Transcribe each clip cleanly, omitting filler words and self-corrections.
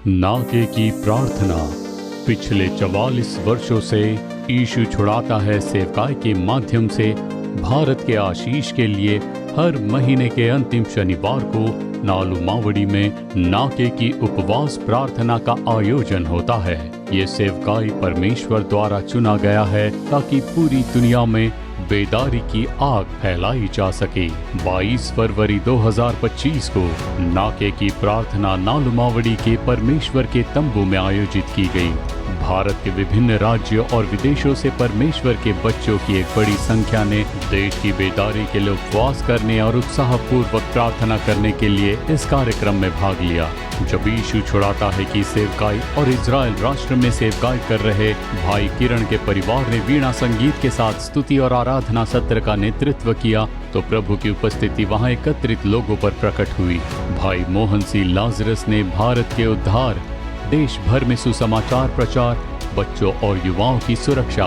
नाके की प्रार्थना। पिछले 44 वर्षों से यीशु छुड़ाता है सेवकाई के माध्यम से भारत के आशीष के लिए हर महीने के अंतिम शनिवार को नालू मावड़ी में नाके की उपवास प्रार्थना का आयोजन होता है। ये सेवकाई परमेश्वर द्वारा चुना गया है ताकि पूरी दुनिया में बेदारी की आग फैलाई जा सके। 22 फरवरी 2025 को नाके की प्रार्थना नालू मावड़ी के परमेश्वर के तंबू में आयोजित की गई। भारत के विभिन्न राज्यों और विदेशों से परमेश्वर के बच्चों की एक बड़ी संख्या ने देश की बेदारी के लिए उपवास करने और उत्साहपूर्वक प्रार्थना करने के लिए इस कार्यक्रम में भाग लिया। जब यीशु छुड़ाता है कि सेवकाई और इजराइल राष्ट्र में सेवकाई कर रहे भाई किरण के परिवार ने वीणा संगीत के साथ स्तुति और आराधना सत्र का नेतृत्व किया तो प्रभु की उपस्थिति वहां एकत्रित लोगों पर प्रकट हुई। भाई मोहन सिंह लाजरस ने भारत के उद्धार, देश भर में सुसमाचार प्रचार, बच्चों और युवाओं की सुरक्षा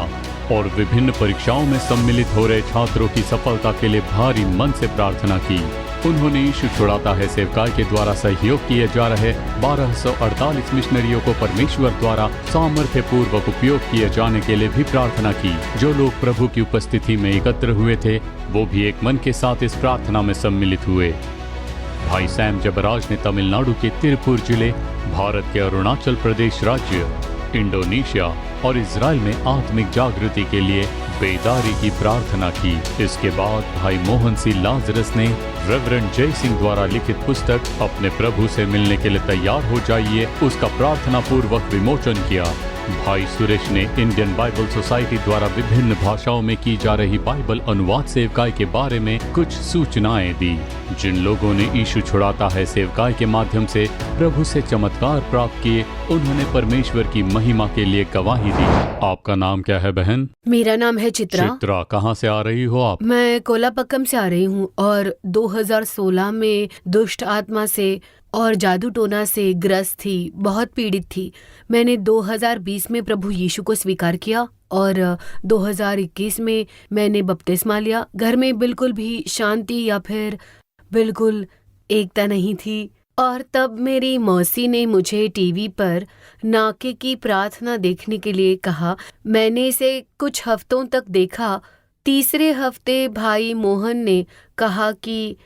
और विभिन्न परीक्षाओं में सम्मिलित हो रहे छात्रों की सफलता के लिए भारी मन से प्रार्थना की। उन्होंने यीशु छुड़ाता है सेवकाई के द्वारा सहयोग किए जा रहे 1248 मिशनरियों को परमेश्वर द्वारा सामर्थ्य पूर्वक उपयोग किए जाने के लिए भी प्रार्थना की। जो लोग प्रभु की उपस्थिति में एकत्र हुए थे वो भी एक मन के साथ इस प्रार्थना में सम्मिलित हुए। भाई सैम जबराज ने तमिलनाडु के तिरुपुर जिले, भारत के अरुणाचल प्रदेश राज्य, इंडोनेशिया और इजराइल में आत्मिक जागृति के लिए बेदारी की प्रार्थना की। इसके बाद भाई मोहन सिंह लाजरस ने रेवरेंड जय सिंह द्वारा लिखित पुस्तक अपने प्रभु से मिलने के लिए तैयार हो जाइए उसका प्रार्थना पूर्वक विमोचन किया। भाई सुरेश ने इंडियन बाइबल सोसाइटी द्वारा विभिन्न भाषाओं में की जा रही बाइबल अनुवाद सेवकाई के बारे में कुछ सूचनाएं दी। जिन लोगों ने यीशु छुड़ाता है सेवकाई के माध्यम से प्रभु से चमत्कार प्राप्त किए उन्होंने परमेश्वर की महिमा के लिए गवाही दी। आपका नाम क्या है बहन? मेरा नाम है चित्रा। चित्रा, कहाँ से आ रही हो आप? मैं कोलापक्कम से आ रही हूँ और 2016 में दुष्ट आत्मा से और जादू टोना से ग्रस्त थी, बहुत पीड़ित थी। मैंने 2020 में प्रभु यीशु को स्वीकार किया और 2021 में मैंने बपतिस्मा लिया। घर में बिल्कुल भी शांति या फिर बिल्कुल एकता नहीं थी और तब मेरी मौसी ने मुझे टीवी पर नाके की प्रार्थना देखने के लिए कहा। मैंने इसे कुछ हफ्तों तक देखा। तीसरे हफ्ते भाई मोहन ने कहा कि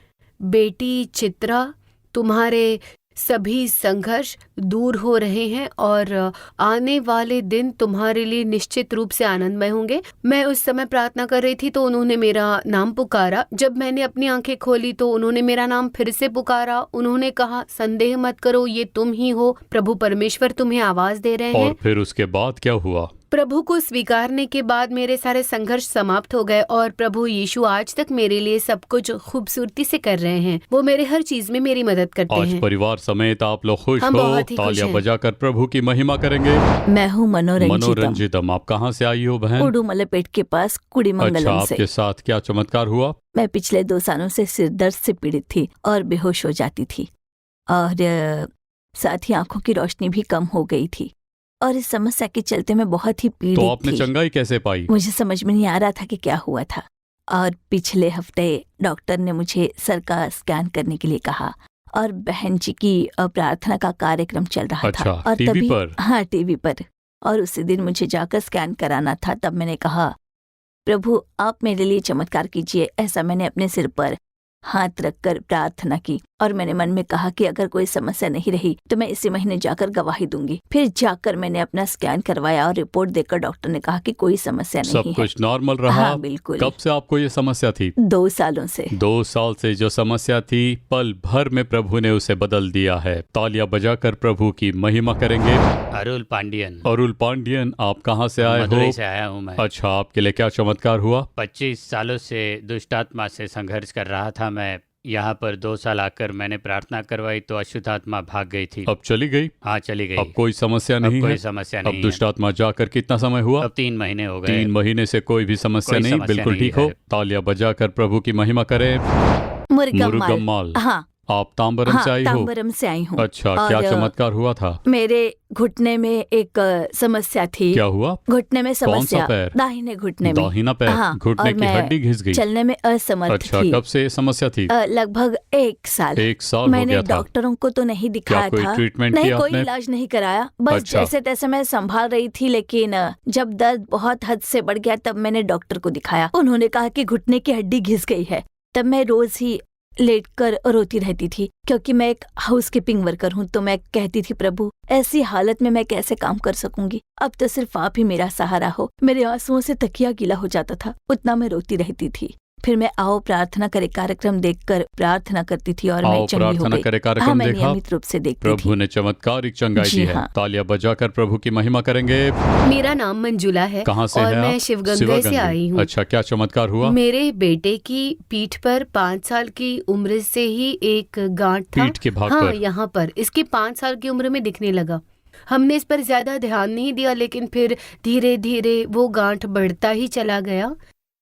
बेटी चित्रा, तुम्हारे सभी संघर्ष दूर हो रहे हैं और आने वाले दिन तुम्हारे लिए निश्चित रूप से आनंदमय होंगे। मैं उस समय प्रार्थना कर रही थी तो उन्होंने मेरा नाम पुकारा। जब मैंने अपनी आंखें खोली तो उन्होंने मेरा नाम फिर से पुकारा। उन्होंने कहा, संदेह मत करो, ये तुम ही हो, प्रभु परमेश्वर तुम्हें आवाज दे रहे हैं। और फिर उसके बाद क्या हुआ? प्रभु को स्वीकारने के बाद मेरे सारे संघर्ष समाप्त हो गए और प्रभु यीशु आज तक मेरे लिए सब कुछ खूबसूरती से कर रहे हैं। वो मेरे हर चीज में मेरी मदद करते हैं। आज परिवार समेत आप लोग खुश हम हो, बहुत ही खुश तालियां हैं। बजाकर प्रभु की महिमा करेंगे। मैं हूँ मनोरंजितम। आप कहाँ से आई हो बहन? उडुमलपेट के पास कुड़ीमंगलम अच्छा, से। आपके साथ क्या चमत्कार हुआ? मैं पिछले 2 सालों से सिर दर्द से पीड़ित थी और बेहोश हो जाती थी और साथ ही आंखों की रोशनी भी कम हो गई थी और इस समस्या के चलते मैं बहुत ही पीड़ित तो आपने थी। चंगाई कैसे पाई? मुझे समझ में नहीं आ रहा था कि क्या हुआ था और पिछले हफ्ते डॉक्टर ने मुझे सर का स्कैन करने के लिए कहा और बहन जी की प्रार्थना का कार्यक्रम चल रहा अच्छा, था और टीवी पर? हाँ, टीवी पर। और उसी दिन मुझे जाकर स्कैन कराना था। तब मैंने कहा, प्रभु आप मेरे लिए चमत्कार कीजिए। ऐसा मैंने अपने सिर पर हाथ रखकर प्रार्थना की और मैंने मन में कहा कि अगर कोई समस्या नहीं रही तो मैं इसी महीने जाकर गवाही दूंगी। फिर जाकर मैंने अपना स्कैन करवाया और रिपोर्ट देखकर डॉक्टर ने कहा कि कोई समस्या नहीं सब है। कुछ नॉर्मल रहा? हाँ, बिल्कुल। कब से आपको ये समस्या थी? 2 सालों से। 2 साल से जो समस्या थी, पल भर में प्रभु ने उसे बदल दिया है। तालियां बजाकर प्रभु की महिमा करेंगे। अरुल पांडियन। अरुल पांडियन, आप कहाँ से आए हो? मदुरई से आया हूँ मैं। अच्छा, आपके लिए क्या चमत्कार हुआ? 25 सालों से दुष्ट आत्मा से संघर्ष कर रहा था मैं। यहाँ पर 2 साल आकर मैंने प्रार्थना करवाई तो अशुद्ध आत्मा भाग गई थी। अब चली गई? हाँ, चली गई। अब कोई समस्या अब नहीं कोई है? समस्या अब नहीं दुष्ट है। आत्मा जाकर कितना समय हुआ? अब 3 महीने हो गए। 3 महीने से कोई भी समस्या कोई नहीं, समस्या बिल्कुल नहीं ठीक हो। है। तालियां बजाकर प्रभु की महिमा करें। मुर्गम्माल। मुरुगम्माल, हाँ, आप तांबरम से हाँ, आई हो? तांबरम से आई हूँ। अच्छा, क्या और, चमत्कार हुआ था? मेरे घुटने में एक समस्या थी। क्या हुआ? घुटने में कौन सा समस्या, पैर? दाहिने घुटने में। दाहिना पैर? हाँ, घुटने और की मैं हड्डी घिस गई? चलने में असमर्थ अच्छा, थी। कब से ये समस्या थी? लगभग 1 साल। 1 साल हो मैंने गया था। डॉक्टरों को तो नहीं दिखाया कोई था, ट्रीटमेंट नहीं किया कोई आपने? इलाज नहीं कराया, बस अच्छा। जैसे तैसे मैं संभाल रही थी। लेकिन जब दर्द बहुत हद से बढ़ गया तब मैंने डॉक्टर को दिखाया। उन्होंने कहा कि घुटने की हड्डी घिस गई है। तब मैं रोज ही लेटकर रोती रहती थी, क्योंकि मैं एक हाउसकीपिंग वर्कर हूँ। तो मैं कहती थी, प्रभु ऐसी हालत में मैं कैसे काम कर सकूंगी, अब तो सिर्फ आप ही मेरा सहारा हो। मेरे आंसुओं से तकिया गीला हो जाता था, उतना मैं रोती रहती थी। फिर मैं आओ प्रार्थना करे कार्यक्रम देखकर प्रार्थना करती थी और मैं आओ चंगी हो प्रार्थना गई। करे हाँ, कार्यक्रम मैं देखा? नियमित रूप से देखती प्रभु थी। ने चमत्कारिक चंगाई जी दी है। हाँ। तालियां बजाकर प्रभु की महिमा करेंगे। मेरा नाम मंजुला है कहाँ से और हैं मैं आप? शिवगंगे से आई हूँ। अच्छा, क्या चमत्कार हुआ? मेरे बेटे की पीठ पर 5 साल की उम्र से ही एक गांठ था। पीठ के भाग हाँ, पर? यहाँ पर इसकी 5 साल की उम्र में दिखने लगा। हमने इस पर ज्यादा ध्यान नहीं दिया, लेकिन फिर धीरे धीरे वो गांठ बढ़ता ही चला गया।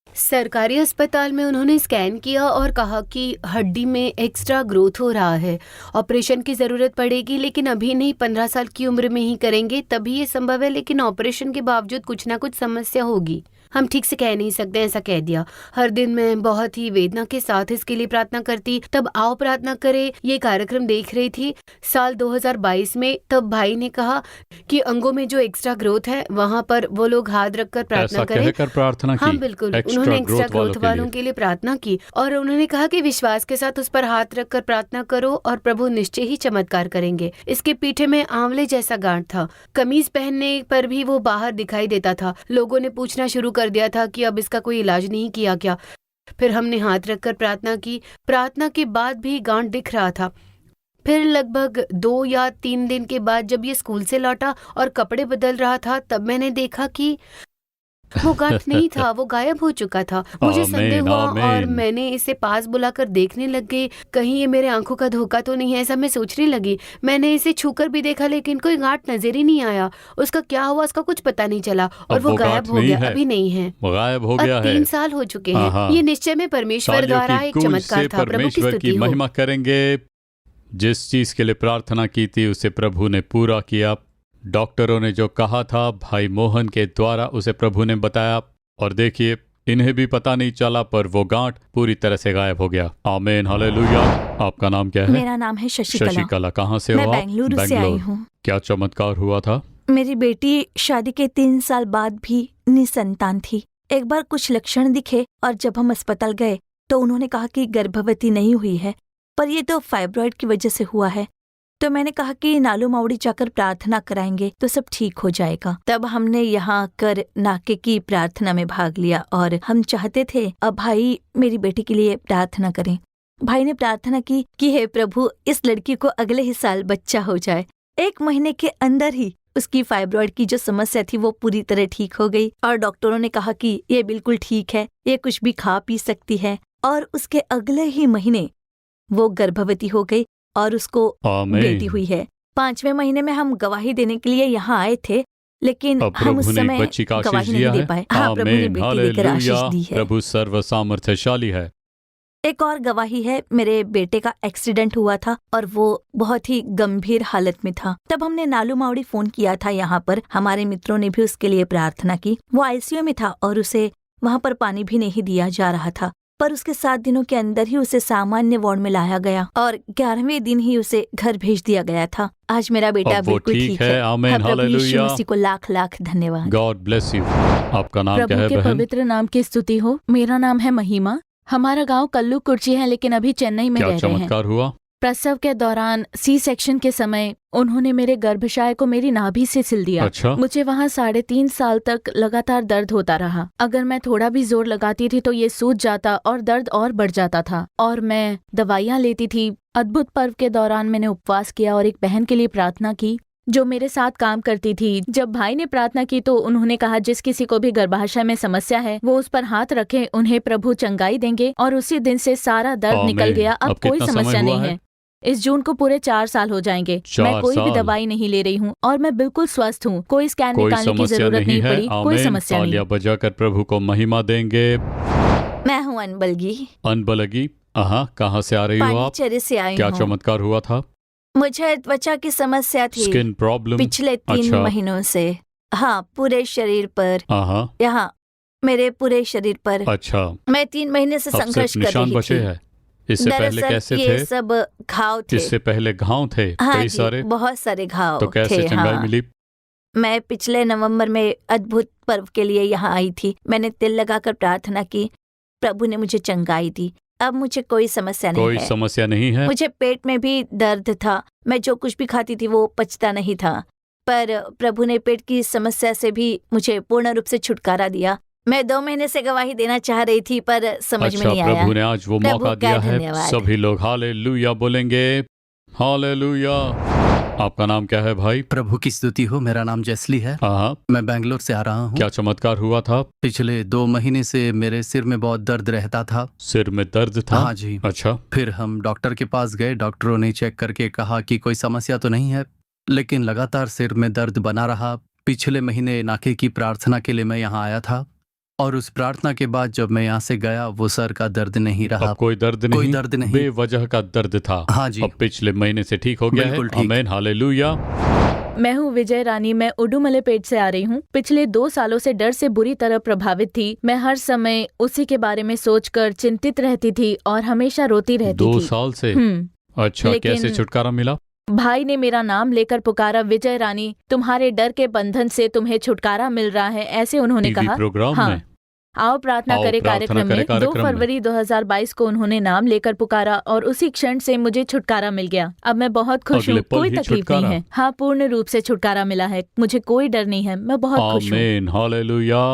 सरकारी अस्पताल में उन्होंने स्कैन किया और कहा कि हड्डी में एक्स्ट्रा ग्रोथ हो रहा है, ऑपरेशन की जरूरत पड़ेगी, लेकिन अभी नहीं, 15 साल की उम्र में ही करेंगे, तभी ये संभव है। लेकिन ऑपरेशन के बावजूद कुछ ना कुछ समस्या होगी, हम ठीक से कह नहीं सकते, ऐसा कह दिया। हर दिन मैं बहुत ही वेदना के साथ इसके लिए प्रार्थना करती। तब आओ प्रार्थना करे ये कार्यक्रम देख रही थी साल 2022 में। तब भाई ने कहा कि अंगों में जो एक्स्ट्रा ग्रोथ है वहाँ पर वो लोग हाथ रखकर प्रार्थना ऐसा करें। कहकर प्रार्थना की? हाँ बिल्कुल, उन्होंने एक्स्ट्रा ग्रोथ वालों के लिए प्रार्थना की और उन्होंने कहा कि विश्वास के साथ उस पर हाथ रखकर प्रार्थना करो और प्रभु निश्चय ही चमत्कार करेंगे। इसके पीठे में आंवले जैसा गांठ था, कमीज पहनने पर भी वो बाहर दिखाई देता था। लोगों ने पूछना शुरू कर दिया था कि अब इसका कोई इलाज नहीं किया क्या। फिर हमने हाथ रखकर प्रार्थना की। प्रार्थना के बाद भी गांठ दिख रहा था। फिर लगभग 2 या 3 दिन के बाद जब ये स्कूल से लौटा और कपड़े बदल रहा था, तब मैंने देखा कि वो गांठ नहीं था, वो गायब हो चुका था। मुझे संदेह हुआ और मैंने इसे पास बुलाकर देखने लग गई, कहीं ये मेरे आंखों का धोखा तो नहीं है, ऐसा मैं सोचने लगी। मैंने इसे छूकर भी देखा, लेकिन कोई गांठ नजर ही नहीं आया। उसका क्या हुआ उसका कुछ पता नहीं चला और वो गायब हो गया, अभी नहीं है, वो गायब हो गया है। 3 साल हो चुके हैं। ये निश्चय में परमेश्वर द्वारा एक चमत्कार था। प्रभु की परमेश्वर की महिमा करेंगे। जिस चीज के लिए प्रार्थना की थी उसे प्रभु ने पूरा किया। डॉक्टरों ने जो कहा था भाई मोहन के द्वारा उसे प्रभु ने बताया, और देखिए इन्हें भी पता नहीं चला पर वो गांठ पूरी तरह से गायब हो गया। आमीन, हालेलुया। आपका नाम क्या है? मेरा नाम है शशिकला। शशिकला, कहाँ से हो मैं आप? बेंगलुरु से आई हूँ। क्या चमत्कार हुआ था? मेरी बेटी शादी के 3 साल बाद भी निसंतान थी। एक बार कुछ लक्षण दिखे और जब हम अस्पताल गए तो उन्होंने कहा कि गर्भवती नहीं हुई है, पर ये तो फाइब्रॉइड की वजह से हुआ है। तो मैंने कहा कि नालू मावड़ी जाकर प्रार्थना कराएंगे तो सब ठीक हो जाएगा। तब हमने यहाँ आकर नाके की प्रार्थना में भाग लिया और हम चाहते थे अब भाई मेरी बेटी के लिए प्रार्थना करें। भाई ने प्रार्थना की कि हे प्रभु इस लड़की को अगले ही साल बच्चा हो जाए। 1 महीने के अंदर ही उसकी फाइब्रॉइड की जो समस्या थी वो पूरी तरह ठीक हो गई और डॉक्टरों ने कहा कि ये बिल्कुल ठीक है, ये कुछ भी खा पी सकती है। और उसके अगले ही महीने वो गर्भवती हो गई और उसको बेटी हुई है। 5वें महीने में हम गवाही देने के लिए यहाँ आए थे, लेकिन हम उस समय गवाही नहीं दे पाए। हाँ, प्रभु ने बेटी देकर आशीष दी है। प्रभु सर्व सामर्थ्यशाली है। एक और गवाही है, मेरे बेटे का एक्सीडेंट हुआ था और वो बहुत ही गंभीर हालत में था। तब हमने नालू मावड़ी फोन किया था यहाँ पर, हमारे मित्रों ने भी उसके लिए प्रार्थना की। वो आईसीयू में था और उसे वहाँ पर पानी भी नहीं दिया जा रहा था, पर उसके 7 दिनों के अंदर ही उसे सामान्य वार्ड में लाया गया और 11वें दिन ही उसे घर भेज दिया गया था। आज मेरा बेटा बिल्कुल ठीक है। आमीन, हालेलुया। यीशु को लाख लाख धन्यवाद। God bless you. आपका नाम क्या है प्रभु के बहन? पवित्र नाम की स्तुति हो। मेरा नाम है महिमा। हमारा गांव कल्लू कुर्ची है, लेकिन अभी चेन्नई में रह रहे हैं। क्या चमत्कार हुआ? प्रसव के दौरान सी सेक्शन के समय उन्होंने मेरे गर्भाशय को मेरी नाभि से सिल दिया। अच्छा। मुझे वहाँ 3.5 साल तक लगातार दर्द होता रहा। अगर मैं थोड़ा भी जोर लगाती थी तो ये सूज जाता और दर्द और बढ़ जाता था और मैं दवाइयाँ लेती थी। अद्भुत पर्व के दौरान मैंने उपवास किया और एक बहन के लिए प्रार्थना की जो मेरे साथ काम करती थी। जब भाई ने प्रार्थना की तो उन्होंने कहा जिस किसी को भी गर्भाशय में समस्या है वो उस पर हाथ रखे, उन्हें प्रभु चंगाई देंगे। और उसी दिन से सारा दर्द निकल गया। अब कोई समस्या नहीं है। इस जून को पूरे 4 साल हो जाएंगे। मैं कोई भी दवाई नहीं ले रही हूँ और मैं बिल्कुल स्वस्थ हूँ। कोई स्कैन निकालने की जरूरत नहीं पड़ी। कोई समस्या नहीं। तालियां बजाकर प्रभु को महिमा देंगे। मैं हूँ अनबलगी। अनबलगी, कहाँ से आ रही हो आप? पांडिचेरी से आई क्या हूँ। चमत्कार हुआ था? मुझे त्वचा की समस्या थी स्किन प्रॉब्लम? पिछले 3 अच्छा। महीनों से। हाँ, पूरे शरीर पर, हाँ। यहाँ मेरे पूरे शरीर पर। अच्छा, मैं 3 महीने से अब संघर्ष सिर्फ कर निशान रही बचे थी। हैं। इससे पहले दरअसल कैसे ये थे? सब घाव थे। इससे पहले घाव थे हाँ कई जी, सारे? बहुत सारे घाव तो कैसे थे। चंगाई हाँ। मिली? मैं पिछले नवंबर में अद्भुत पर्व के लिए यहाँ आई थी। मैंने तिल लगाकर प्रार्थना की, प्रभु ने मुझे चंगाई दी। अब मुझे कोई समस्या नहीं कोई है। समस्या नहीं है? मुझे पेट में भी दर्द था, मैं जो कुछ भी खाती थी वो पचता नहीं था, पर प्रभु ने पेट की समस्या से भी मुझे पूर्ण रूप से छुटकारा दिया। मैं 2 महीने से गवाही देना चाह रही थी पर समझ में नहीं आया। प्रभु ने आज वो प्रभु मौका का दिया है। धन्यवाद। सभी लोग हालेलुया बोलेंगे। हालेलुया। आपका नाम क्या है भाई? प्रभु की स्तुति हो। मेरा नाम जेस्ली है। हाँ। मैं बेंगलोर से आ रहा हूँ। क्या चमत्कार हुआ था? पिछले 2 महीने से मेरे सिर में बहुत दर्द रहता था। सिर में दर्द था? हाँ जी। अच्छा। फिर हम डॉक्टर के पास गए। डॉक्टरों ने चेक करके कहा कि कोई समस्या तो नहीं है, लेकिन लगातार सिर में दर्द बना रहा। पिछले महीने नाके की प्रार्थना के लिए मैं यहाँ आया था, और उस प्रार्थना के बाद जब मैं यहाँ से गया वो सर का दर्द नहीं रहा। अब कोई दर्द नहीं? कोई दर्द नहीं। बेवजह का दर्द था। हाँ जी। अब पिछले महीने से ठीक हो गया है? बिल्कुल ठीक। आमीन, हालेलुया। मैं हूँ विजय रानी। मैं उडुमलेपेट से आ रही हूँ। पिछले 2 सालों से डर से बुरी तरह प्रभावित थी। मैं हर समय उसी के बारे में सोचकर चिंतित रहती थी और हमेशा रोती रहती 2 थी। साल से? अच्छा, लेकिन कैसे छुटकारा मिला? भाई ने मेरा नाम लेकर पुकारा, विजय रानी तुम्हारे डर के बंधन से तुम्हें छुटकारा मिल रहा है, ऐसे उन्होंने टीवी कहा। प्रोग्राम हाँ। में? आओ प्रार्थना आओ करें प्रार्थना कार्यक्रम करें में 2 कार्यक्रम में। फरवरी 2022 को उन्होंने नाम लेकर पुकारा और उसी क्षण से मुझे छुटकारा मिल गया। अब मैं बहुत खुश अगले हूँ, पल कोई ही तकलीफ छुटकारा? नहीं है। हाँ, पूर्ण रूप से छुटकारा मिला है, मुझे कोई डर नहीं है, मैं बहुत खुश हूँ। आमीन, हालेलुया।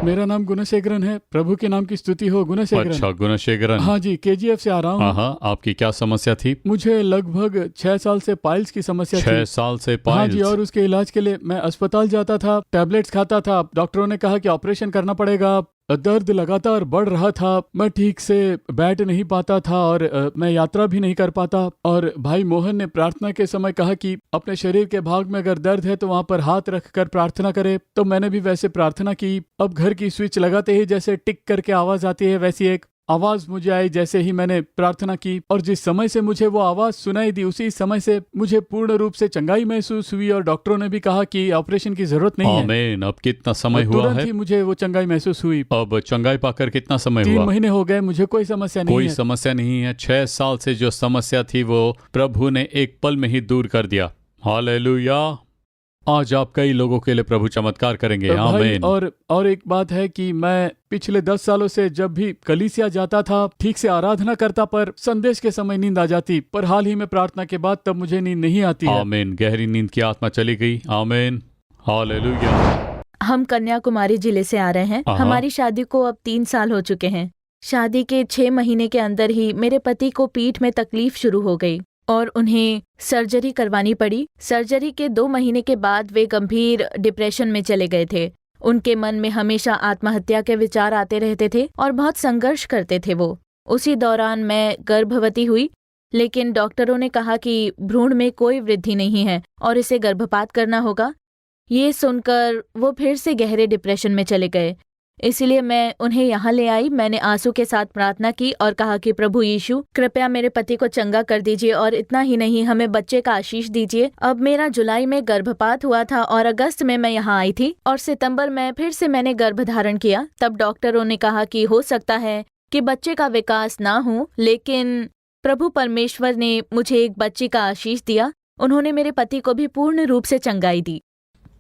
मेरा नाम गुणशेखरन है। प्रभु के नाम की स्तुति हो। गुणशेखरन। अच्छा, गुणशेखरन। हाँ जी, KGF से आ रहा हूँ। हाँ, आपकी क्या समस्या थी? मुझे लगभग 6 साल से पाइल्स की समस्या 6 थी। साल से हाँ जी, पाइल्स? और उसके इलाज के लिए मैं अस्पताल जाता था, टैबलेट्स खाता था। डॉक्टरों ने कहा कि ऑपरेशन करना पड़ेगा। दर्द लगातार बढ़ रहा था, मैं ठीक से बैठ नहीं पाता था और मैं यात्रा भी नहीं कर पाता। और भाई मोहन ने प्रार्थना के समय कहा कि अपने शरीर के भाग में अगर दर्द है तो वहां पर हाथ रख कर प्रार्थना करे। तो मैंने भी वैसे प्रार्थना की। अब घर की स्विच लगाते ही जैसे टिक करके आवाज आती है, वैसी एक आवाज मुझे आई जैसे ही मैंने प्रार्थना की। और जिस समय से मुझे वो आवाज सुनाई दी उसी समय से मुझे पूर्ण रूप से चंगाई महसूस हुई और डॉक्टरों ने भी कहा कि ऑपरेशन की जरूरत नहीं है। आमीन। अब कितना समय और हुआ तुरंत है? ही मुझे वो चंगाई महसूस हुई। अब चंगाई पाकर कितना समय 3 हुआ? महीने हो गए, मुझे कोई समस्या नहीं कोई है। समस्या नहीं है। 6 साल से जो समस्या थी वो प्रभु ने एक पल में ही दूर कर दिया। हालेलुया। आज आप कई लोगों के लिए प्रभु चमत्कार करेंगे। तो भाई, आमीन। और एक बात है कि मैं पिछले 10 सालों से जब भी कलीसिया जाता था ठीक से आराधना करता, पर संदेश के समय नींद आ जाती। पर हाल ही में प्रार्थना के बाद तब मुझे नींद नहीं आती है। आमीन। गहरी नींद की आत्मा चली गई। आमीन, हालेलुया। हम कन्याकुमारी जिले से आ रहे हैं। हाँ। हमारी शादी को अब 3 साल हो चुके हैं। शादी के 6 महीने के अंदर ही मेरे पति को पीठ में तकलीफ शुरू हो गई और उन्हें सर्जरी करवानी पड़ी। सर्जरी के 2 महीने के बाद वे गंभीर डिप्रेशन में चले गए थे। उनके मन में हमेशा आत्महत्या के विचार आते रहते थे और बहुत संघर्ष करते थे वो। उसी दौरान मैं गर्भवती हुई, लेकिन डॉक्टरों ने कहा कि भ्रूण में कोई वृद्धि नहीं है और इसे गर्भपात करना होगा। ये सुनकर वो फिर से गहरे डिप्रेशन में चले गए। इसलिए मैं उन्हें यहाँ ले आई। मैंने आंसू के साथ प्रार्थना की और कहा कि प्रभु यीशु, कृपया मेरे पति को चंगा कर दीजिए और इतना ही नहीं, हमें बच्चे का आशीष दीजिए। अब मेरा जुलाई में गर्भपात हुआ था और अगस्त में मैं यहाँ आई थी और सितंबर में फिर से मैंने गर्भधारण किया। तब डॉक्टरों ने कहा कि हो सकता है कि बच्चे का विकास ना हो, लेकिन प्रभु परमेश्वर ने मुझे एक बच्चे का आशीष दिया। उन्होंने मेरे पति को भी पूर्ण रूप से चंगाई दी।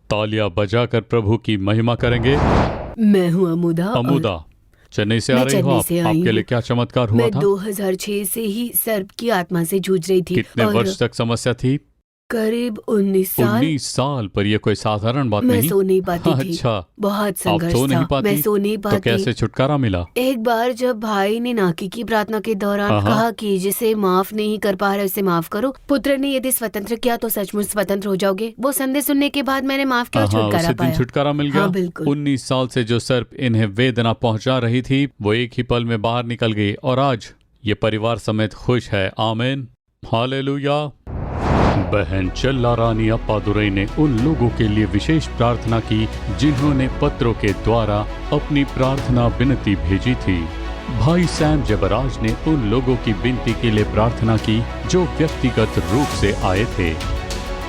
तालियां बजाकर प्रभु की महिमा करेंगे। मैं हूँ अमुदा। अमुदा, चेन्नई से आ मैं रही हो चेन्नई आप? से आई आपके हूँ। लिए क्या चमत्कार हुआ मैं था? 2006 से ही सर्प की आत्मा से जूझ रही थी। कितने और वर्ष तक समस्या थी? करीब 19 साल। 19 साल। पर ये कोई साधारण बात मैं नहीं। सो नहीं पाती थी। अच्छा, बहुत आप संघर्ष सो नहीं था। पाती? मैं सो नहीं तो पाती। कैसे छुटकारा मिला? एक बार जब भाई ने नाकी की प्रार्थना के दौरान हाँ। कहा कि जिसे माफ नहीं कर पा रहे उसे माफ करो, पुत्र ने यदि स्वतंत्र किया तो सचमुच स्वतंत्र हो जाओगे। वो संदेश सुनने के बाद मैंने माफ किया और हाँ, छुटकारा उसी दिन पाया। छुटकारा मिल गया। हाँ, बिल्कुल। 19 साल से जो सर्प इन्हें वेदना पहुंचा रही थी वो एक ही पल में बाहर निकल गई और आज ये परिवार समेत खुश है। आमीन, हालेलुया। बहन चल्ला रानी अप्पादुरई ने उन लोगों के लिए विशेष प्रार्थना की जिन्होंने पत्रों के द्वारा अपनी प्रार्थना विनती भेजी थी। भाई सैम जबराज ने उन लोगों की विनती के लिए प्रार्थना की जो व्यक्तिगत रूप से आए थे।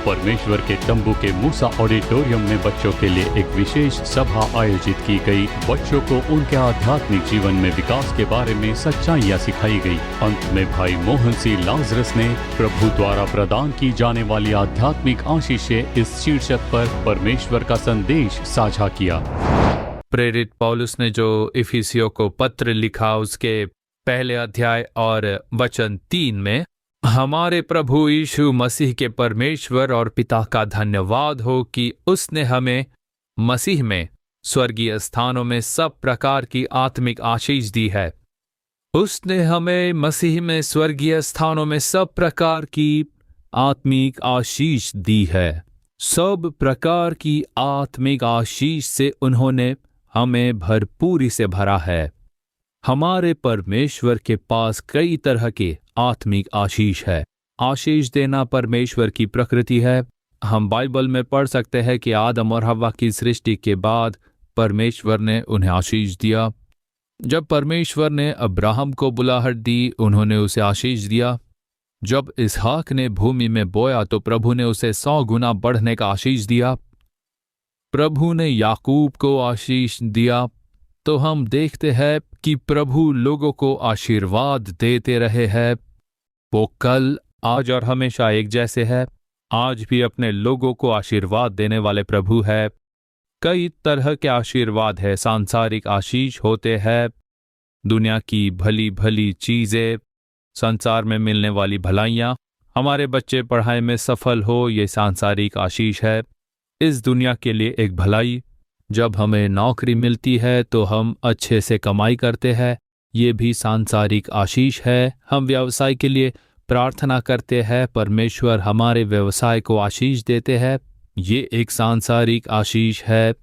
परमेश्वर के तंबू के मूसा ऑडिटोरियम में बच्चों के लिए एक विशेष सभा आयोजित की गई। बच्चों को उनके आध्यात्मिक जीवन में विकास के बारे में सच्चाइयाँ सिखाई गई। अंत में भाई मोहन सी लाजरस ने प्रभु द्वारा प्रदान की जाने वाली आध्यात्मिक आशीषें इस शीर्षक पर परमेश्वर का संदेश साझा किया। प्रेरित पौलुस ने जो इफिसियों को पत्र लिखा उसके पहले अध्याय और वचन 3 में, हमारे प्रभु यीशु मसीह के परमेश्वर और पिता का धन्यवाद हो कि उसने हमें मसीह में स्वर्गीय स्थानों में सब प्रकार की आत्मिक आशीष दी है। उसने हमें मसीह में स्वर्गीय स्थानों में सब प्रकार की आत्मिक आशीष दी है। सब प्रकार की आत्मिक आशीष से उन्होंने हमें भरपूरी से भरा है। हमारे परमेश्वर के पास कई तरह के आत्मिक आशीष है। आशीष देना परमेश्वर की प्रकृति है। हम बाइबल में पढ़ सकते हैं कि आदम और हव्वा की सृष्टि के बाद परमेश्वर ने उन्हें आशीष दिया। जब परमेश्वर ने अब्राहम को बुलाहट दी, उन्होंने उसे आशीष दिया। जब इसहाक ने भूमि में बोया तो प्रभु ने उसे 100 गुना बढ़ने का आशीष दिया। प्रभु ने याकूब को आशीष दिया। तो हम देखते हैं कि प्रभु लोगों को आशीर्वाद देते रहे हैं। वो कल, आज और हमेशा एक जैसे है। आज भी अपने लोगों को आशीर्वाद देने वाले प्रभु है। कई तरह के आशीर्वाद है। सांसारिक आशीष होते हैं, दुनिया की भली भली चीजें, संसार में मिलने वाली भलाइयाँ। हमारे बच्चे पढ़ाई में सफल हो, ये सांसारिक आशीष है। इस दुनिया के लिए एक भलाई। जब हमें नौकरी मिलती है तो हम अच्छे से कमाई करते हैं, ये भी सांसारिक आशीष है। हम व्यवसाय के लिए प्रार्थना करते हैं, परमेश्वर हमारे व्यवसाय को आशीष देते हैं, ये एक सांसारिक आशीष है।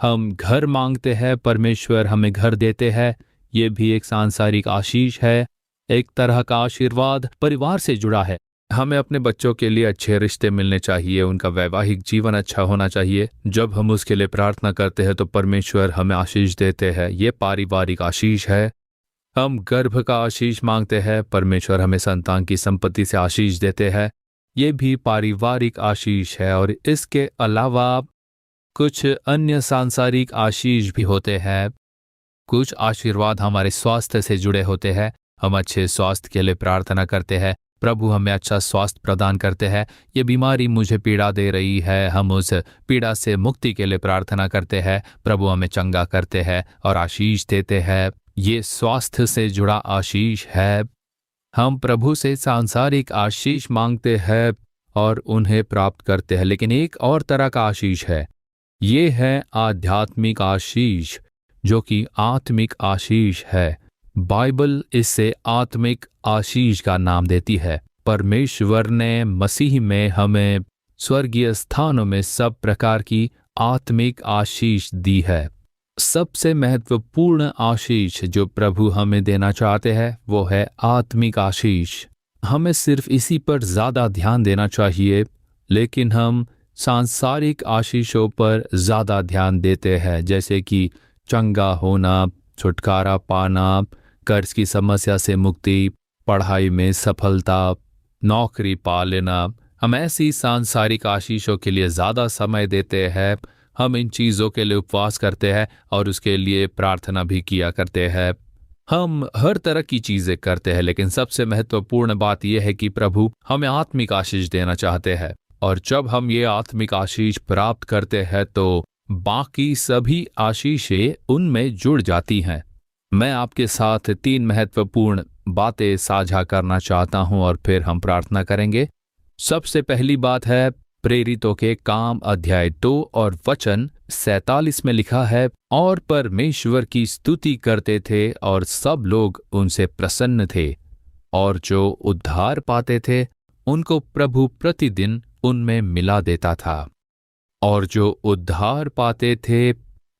हम घर मांगते हैं, परमेश्वर हमें घर देते हैं, ये भी एक सांसारिक आशीष है। एक तरह का आशीर्वाद परिवार से जुड़ा है। हमें अपने बच्चों के लिए अच्छे रिश्ते मिलने चाहिए, उनका वैवाहिक जीवन अच्छा होना चाहिए। जब हम उसके लिए प्रार्थना करते हैं तो परमेश्वर हमें आशीष देते हैं, ये पारिवारिक आशीष है। हम गर्भ का आशीष मांगते हैं, परमेश्वर हमें संतान की संपत्ति से आशीष देते हैं, ये भी पारिवारिक आशीष है। और इसके अलावा कुछ अन्य सांसारिक आशीष भी होते हैं। कुछ आशीर्वाद हमारे स्वास्थ्य से जुड़े होते हैं। हम अच्छे स्वास्थ्य के लिए प्रार्थना करते हैं, प्रभु हमें अच्छा स्वास्थ्य प्रदान करते हैं। ये बीमारी मुझे पीड़ा दे रही है, हम उस पीड़ा से मुक्ति के लिए प्रार्थना करते हैं, प्रभु हमें चंगा करते हैं और आशीष देते हैं। ये स्वास्थ्य से जुड़ा आशीष है। हम प्रभु से सांसारिक आशीष मांगते हैं और उन्हें प्राप्त करते हैं। लेकिन एक और तरह का आशीष है, ये है आध्यात्मिक आशीष, जो कि आत्मिक आशीष है। बाइबल इससे आत्मिक आशीष का नाम देती है। परमेश्वर ने मसीह में हमें स्वर्गीय स्थानों में सब प्रकार की आत्मिक आशीष दी है। सबसे महत्वपूर्ण आशीष जो प्रभु हमें देना चाहते हैं वो है आत्मिक आशीष। हमें सिर्फ इसी पर ज़्यादा ध्यान देना चाहिए, लेकिन हम सांसारिक आशीषों पर ज़्यादा ध्यान देते हैं, जैसे कि चंगा होना, छुटकारा पाना, कर्ज की समस्या से मुक्ति, पढ़ाई में सफलता, नौकरी पा लेना। हम ऐसी सांसारिक आशीषों के लिए ज़्यादा समय देते हैं। हम इन चीज़ों के लिए उपवास करते हैं और उसके लिए प्रार्थना भी किया करते हैं। हम हर तरह की चीज़ें करते हैं, लेकिन सबसे महत्वपूर्ण बात यह है कि प्रभु हमें आत्मिक आशीष देना चाहते हैं। और जब हम ये आत्मिक आशीष प्राप्त करते हैं तो बाकी सभी आशीषें उनमें जुड़ जाती हैं। मैं आपके साथ 3 महत्वपूर्ण बातें साझा करना चाहता हूं और फिर हम प्रार्थना करेंगे। सबसे पहली बात है, प्रेरितों के काम अध्याय 2 और वचन 47 में लिखा है, और परमेश्वर की स्तुति करते थे और सब लोग उनसे प्रसन्न थे, और जो उद्धार पाते थे उनको प्रभु प्रतिदिन उनमें मिला देता था। और जो उद्धार पाते थे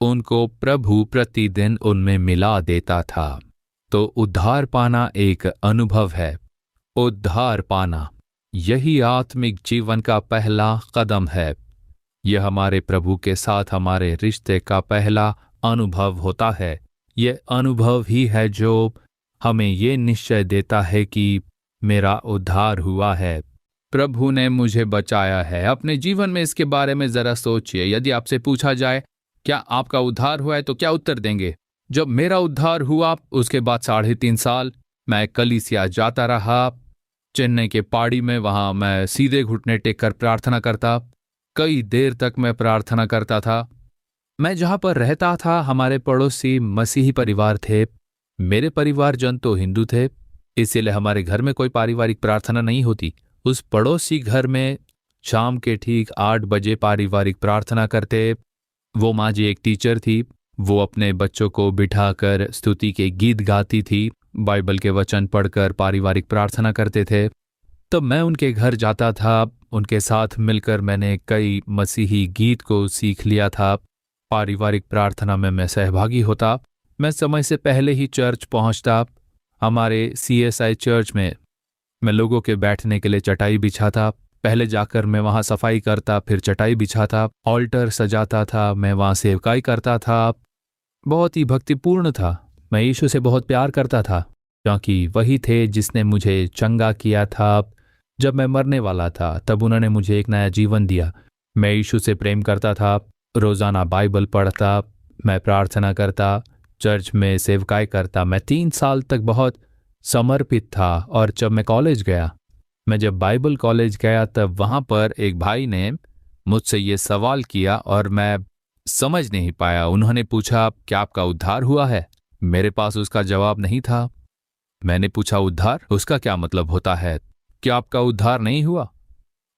उनको प्रभु प्रतिदिन उनमें मिला देता था। तो उद्धार पाना एक अनुभव है। उद्धार पाना यही आत्मिक जीवन का पहला कदम है। यह हमारे प्रभु के साथ हमारे रिश्ते का पहला अनुभव होता है। ये अनुभव ही है जो हमें ये निश्चय देता है कि मेरा उद्धार हुआ है, प्रभु ने मुझे बचाया है। अपने जीवन में इसके बारे में ज़रा सोचिए। यदि आपसे पूछा जाए क्या आपका उद्धार हुआ है तो क्या उत्तर देंगे? जब मेरा उद्धार हुआ उसके बाद 3.5 साल मैं कलीसिया जाता रहा, चेन्नई के पहाड़ी में। वहाँ मैं सीधे घुटने टेक कर प्रार्थना करता, कई देर तक मैं प्रार्थना करता था। मैं जहाँ पर रहता था हमारे पड़ोसी मसीही परिवार थे। मेरे परिवारजन तो हिंदू थे, इसीलिए हमारे घर में कोई पारिवारिक प्रार्थना नहीं होती। उस पड़ोसी घर में शाम के ठीक 8 बजे पारिवारिक प्रार्थना करते। वो माँ जी एक टीचर थी, वो अपने बच्चों को बिठाकर स्तुति के गीत गाती थी, बाइबल के वचन पढ़कर पारिवारिक प्रार्थना करते थे। तो मैं उनके घर जाता था, उनके साथ मिलकर मैंने कई मसीही गीत को सीख लिया था। पारिवारिक प्रार्थना में मैं सहभागी होता। मैं समय से पहले ही चर्च पहुंचता। हमारे CSI चर्च में मैं लोगों के बैठने के लिए चटाई बिछाता। पहले जाकर मैं वहाँ सफाई करता, फिर चटाई बिछाता, ऑल्टर सजाता था, मैं वहाँ सेवकाई करता था। बहुत ही भक्तिपूर्ण था। मैं यीशु से बहुत प्यार करता था क्योंकि वही थे जिसने मुझे चंगा किया था। जब मैं मरने वाला था तब उन्होंने मुझे एक नया जीवन दिया। मैं यीशु से प्रेम करता था, रोज़ाना बाइबल पढ़ता, मैं प्रार्थना करता, चर्च में सेवकाई करता। मैं 3 साल तक बहुत समर्पित था। और जब मैं कॉलेज गया, मैं जब बाइबल कॉलेज गया तब वहाँ पर एक भाई ने मुझसे ये सवाल किया और मैं समझ नहीं पाया। उन्होंने पूछा क्या आपका उद्धार हुआ है? मेरे पास उसका जवाब नहीं था। मैंने पूछा उद्धार, उसका क्या मतलब होता है? क्या आपका उद्धार नहीं हुआ?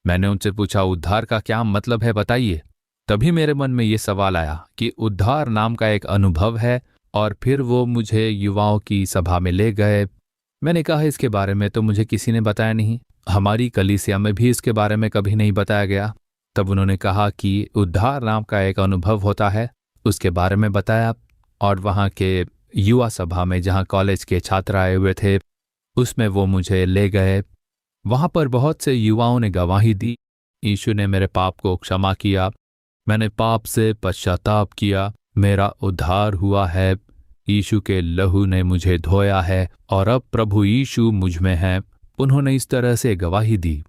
मैंने उनसे पूछा उद्धार का क्या मतलब है, बताइए। तभी मेरे मन में ये सवाल आया कि उद्धार नाम का एक अनुभव है। और फिर वो मुझे युवाओं की सभा में ले गए। मैंने कहा इसके बारे में तो मुझे किसी ने बताया नहीं, हमारी कलीसिया में भी इसके बारे में कभी नहीं बताया गया। तब उन्होंने कहा कि उद्धार नाम का एक अनुभव होता है, उसके बारे में बताया। और वहाँ के युवा सभा में जहाँ कॉलेज के छात्र आए हुए थे, उसमें वो मुझे ले गए। वहाँ पर बहुत से युवाओं ने गवाही दी, यीशु ने मेरे पाप को क्षमा किया, मैंने पाप से पश्चाताप किया, मेरा उद्धार हुआ है, यीशु के लहू ने मुझे धोया है और अब प्रभु यीशु मुझ में है। उन्होंने इस तरह से गवाही दी।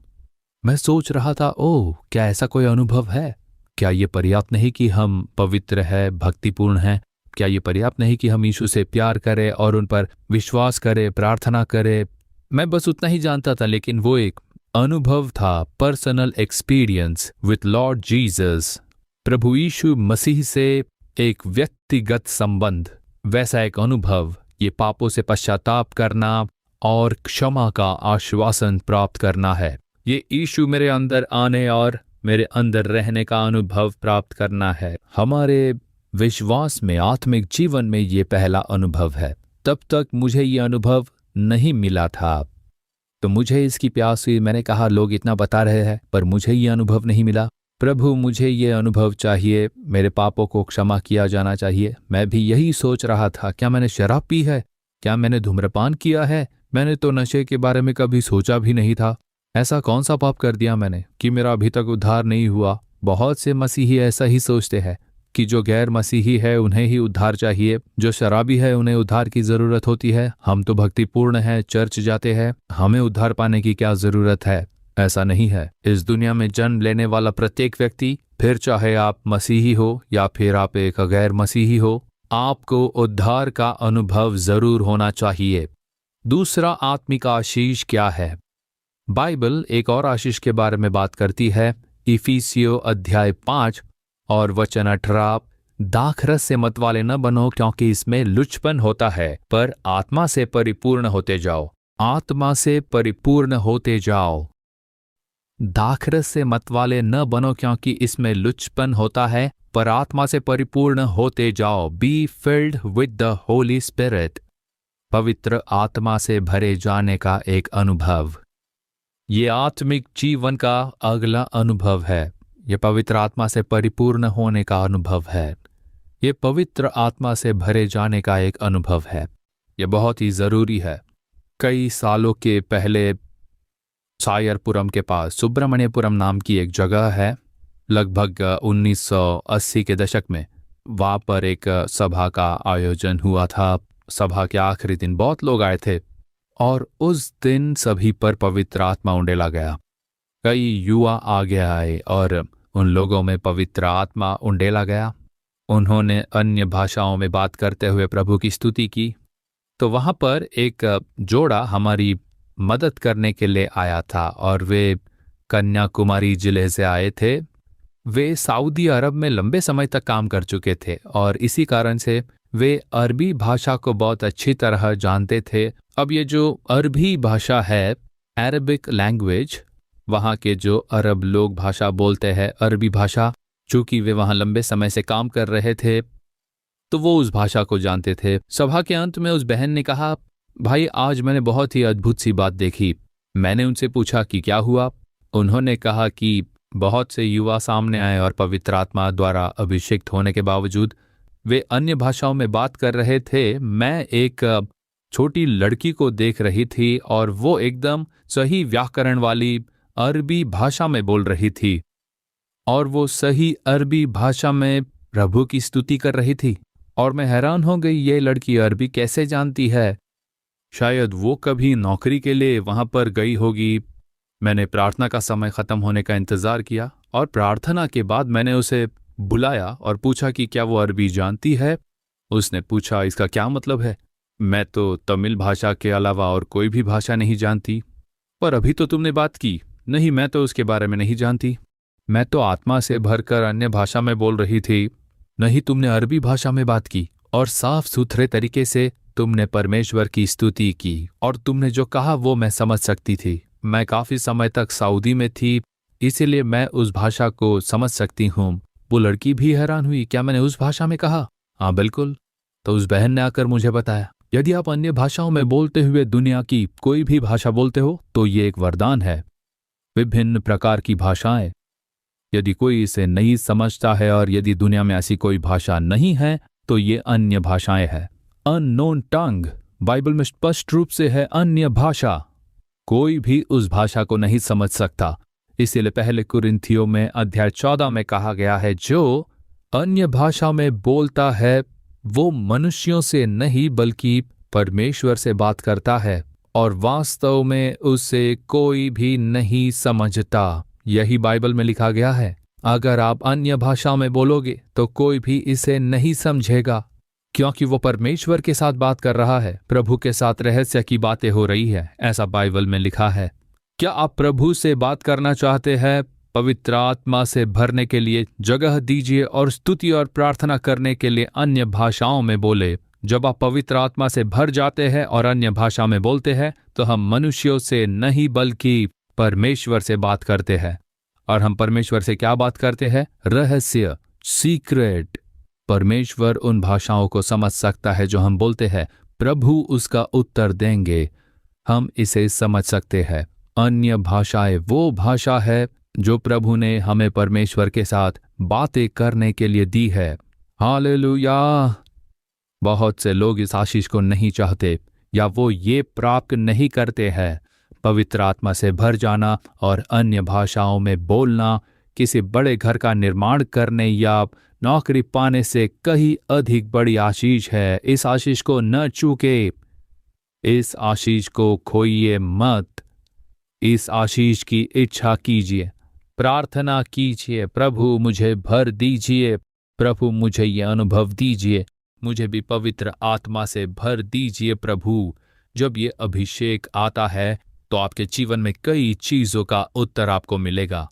मैं सोच रहा था, ओह, क्या ऐसा कोई अनुभव है? क्या ये पर्याप्त नहीं कि हम पवित्र हैं, भक्तिपूर्ण हैं? क्या ये पर्याप्त नहीं कि हम यीशु से प्यार करें और उन पर विश्वास करें, प्रार्थना करें? मैं बस उतना ही जानता था, लेकिन वो एक अनुभव था, personal experience with Lord Jesus, प्रभु यीशु मसीह से एक व्यक्तिगत संबंध, वैसा एक अनुभव। ये पापों से पश्चाताप करना और क्षमा का आश्वासन प्राप्त करना है। ये यीशु मेरे अंदर आने और मेरे अंदर रहने का अनुभव प्राप्त करना है। हमारे विश्वास में, आत्मिक जीवन में ये पहला अनुभव है। तब तक मुझे ये अनुभव नहीं मिला था, तो मुझे इसकी प्यास हुई। मैंने कहा लोग इतना बता रहे हैं पर मुझे ये अनुभव नहीं मिला। प्रभु, मुझे ये अनुभव चाहिए, मेरे पापों को क्षमा किया जाना चाहिए। मैं भी यही सोच रहा था, क्या मैंने शराब पी है? क्या मैंने धूम्रपान किया है? मैंने तो नशे के बारे में कभी सोचा भी नहीं था। ऐसा कौन सा पाप कर दिया मैंने कि मेरा अभी तक उद्धार नहीं हुआ? बहुत से मसीही ऐसा ही सोचते हैं कि जो गैर मसीही है उन्हें ही उद्धार चाहिए, जो शराबी है उन्हें उद्धार की जरूरत होती है। हम तो भक्तिपूर्ण हैं, चर्च जाते हैं, हमें उद्धार पाने की क्या जरूरत है? ऐसा नहीं है। इस दुनिया में जन्म लेने वाला प्रत्येक व्यक्ति, फिर चाहे आप मसीही हो या फिर आप एक गैर मसीही हो, आपको उद्धार का अनुभव जरूर होना चाहिए। दूसरा आत्मिक आशीष क्या है? बाइबल एक और आशीष के बारे में बात करती है। इफिसियों अध्याय 5 और वचन 18, दाखरस से मतवाले न बनो क्योंकि इसमें लुचपन होता है, पर आत्मा से परिपूर्ण होते जाओ। आत्मा से परिपूर्ण होते जाओ। दाखरस से मतवाले न बनो क्योंकि इसमें लुचपन होता है, पर आत्मा से परिपूर्ण होते जाओ। Be filled with the Holi spirit, पवित्र आत्मा से भरे जाने का एक अनुभव। ये आत्मिक जीवन का अगला अनुभव है। ये पवित्र आत्मा से परिपूर्ण होने का अनुभव है। ये पवित्र आत्मा से भरे जाने का एक अनुभव है। ये बहुत ही जरूरी है। कई सालों के पहले सायरपुरम के पास सुब्रमण्यपुरम नाम की एक जगह है। लगभग 1980 के दशक में वहाँ पर एक सभा का आयोजन हुआ था। सभा के आखिरी दिन बहुत लोग आए थे और उस दिन सभी पर पवित्र आत्मा उंडेला गया। कई युवा आगे आए और उन लोगों में पवित्र आत्मा उंडेला गया। उन्होंने अन्य भाषाओं में बात करते हुए प्रभु की स्तुति की। तो वहाँ पर एक जोड़ा हमारी मदद करने के लिए आया था और वे कन्याकुमारी जिले से आए थे। वे सऊदी अरब में लंबे समय तक काम कर चुके थे और इसी कारण से वे अरबी भाषा को बहुत अच्छी तरह जानते थे। अब ये जो अरबी भाषा है, अरबिक लैंग्वेज, वहाँ के जो अरब लोग भाषा बोलते हैं अरबी भाषा, चूंकि वे वहाँ लंबे समय से काम कर रहे थे तो वो उस भाषा को जानते थे। सभा के अंत में उस बहन ने कहा, भाई आज मैंने बहुत ही अद्भुत सी बात देखी। मैंने उनसे पूछा कि क्या हुआ। उन्होंने कहा कि बहुत से युवा सामने आए और पवित्र आत्मा द्वारा अभिषेक होने के बावजूद वे अन्य भाषाओं में बात कर रहे थे। मैं एक छोटी लड़की को देख रही थी और वो एकदम सही व्याकरण वाली अरबी भाषा में बोल रही थी और वो सही अरबी भाषा में प्रभु की स्तुति कर रही थी। और मैं हैरान हो गई, ये लड़की अरबी कैसे जानती है? शायद वो कभी नौकरी के लिए वहां पर गई होगी। मैंने प्रार्थना का समय खत्म होने का इंतजार किया और प्रार्थना के बाद मैंने उसे बुलाया और पूछा कि क्या वो अरबी जानती है। उसने पूछा, इसका क्या मतलब है? मैं तो तमिल भाषा के अलावा और कोई भी भाषा नहीं जानती। पर अभी तो तुमने बात की। नहीं, मैं तो उसके बारे में नहीं जानती। मैं तो आत्मा से भरकर अन्य भाषा में बोल रही थी। नहीं, तुमने अरबी भाषा में बात की और साफ सुथरे तरीके से तुमने परमेश्वर की स्तुति की और तुमने जो कहा वो मैं समझ सकती थी। मैं काफी समय तक सऊदी में थी, इसीलिए मैं उस भाषा को समझ सकती हूँ। वो लड़की भी हैरान हुई, क्या मैंने उस भाषा में कहा? हाँ बिल्कुल। तो उस बहन ने आकर मुझे बताया, यदि आप अन्य भाषाओं में बोलते हुए दुनिया की कोई भी भाषा बोलते हो तो ये एक वरदान है। विभिन्न प्रकार की भाषाएं, यदि कोई इसे नहीं समझता है और यदि दुनिया में ऐसी कोई भाषा नहीं है तो ये अन्य भाषाएं हैं। अननोन टंग बाइबल में स्पष्ट रूप से है अन्य भाषा। कोई भी उस भाषा को नहीं समझ सकता। इसीलिए पहले कुरिन्थियों में अध्याय 14 में कहा गया है, जो अन्य भाषा में बोलता है वो मनुष्यों से नहीं बल्कि परमेश्वर से बात करता है और वास्तव में उसे कोई भी नहीं समझता। यही बाइबल में लिखा गया है। अगर आप अन्य भाषा में बोलोगे तो कोई भी इसे नहीं समझेगा, क्योंकि वो परमेश्वर के साथ बात कर रहा है, प्रभु के साथ रहस्य की बातें हो रही है। ऐसा बाइबल में लिखा है। क्या आप प्रभु से बात करना चाहते हैं? पवित्र आत्मा से भरने के लिए जगह दीजिए और स्तुति और प्रार्थना करने के लिए अन्य भाषाओं में बोले। जब आप पवित्र आत्मा से भर जाते हैं और अन्य भाषा में बोलते हैं तो हम मनुष्यों से नहीं बल्कि परमेश्वर से बात करते हैं। और हम परमेश्वर से क्या बात करते हैं? रहस्य, सीक्रेट। परमेश्वर उन भाषाओं को समझ सकता है जो हम बोलते हैं। प्रभु उसका उत्तर देंगे। हम इसे समझ सकते हैं। अन्य भाषाएं वो भाषा है जो प्रभु ने हमें परमेश्वर के साथ बातें करने के लिए दी है। हालेलुया। बहुत से लोग इस आशीष को नहीं चाहते या वो ये प्राप्त नहीं करते हैं। पवित्र आत्मा से भर जाना और अन्य भाषाओं में बोलना किसी बड़े घर का निर्माण करने या नौकरी पाने से कहीं अधिक बड़ी आशीष है। इस आशीष को न चूके। इस आशीष को खोइए मत। इस आशीष की इच्छा कीजिए, प्रार्थना कीजिए, प्रभु मुझे भर दीजिए, प्रभु मुझे ये अनुभव दीजिए, मुझे भी पवित्र आत्मा से भर दीजिए प्रभु। जब ये अभिषेक आता है तो आपके जीवन में कई चीजों का उत्तर आपको मिलेगा,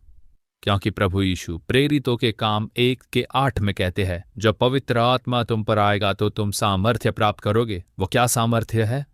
क्योंकि प्रभु यीशु प्रेरितों के काम 1:8 में कहते हैं, जब पवित्र आत्मा तुम पर आएगा तो तुम सामर्थ्य प्राप्त करोगे। वो क्या सामर्थ्य है?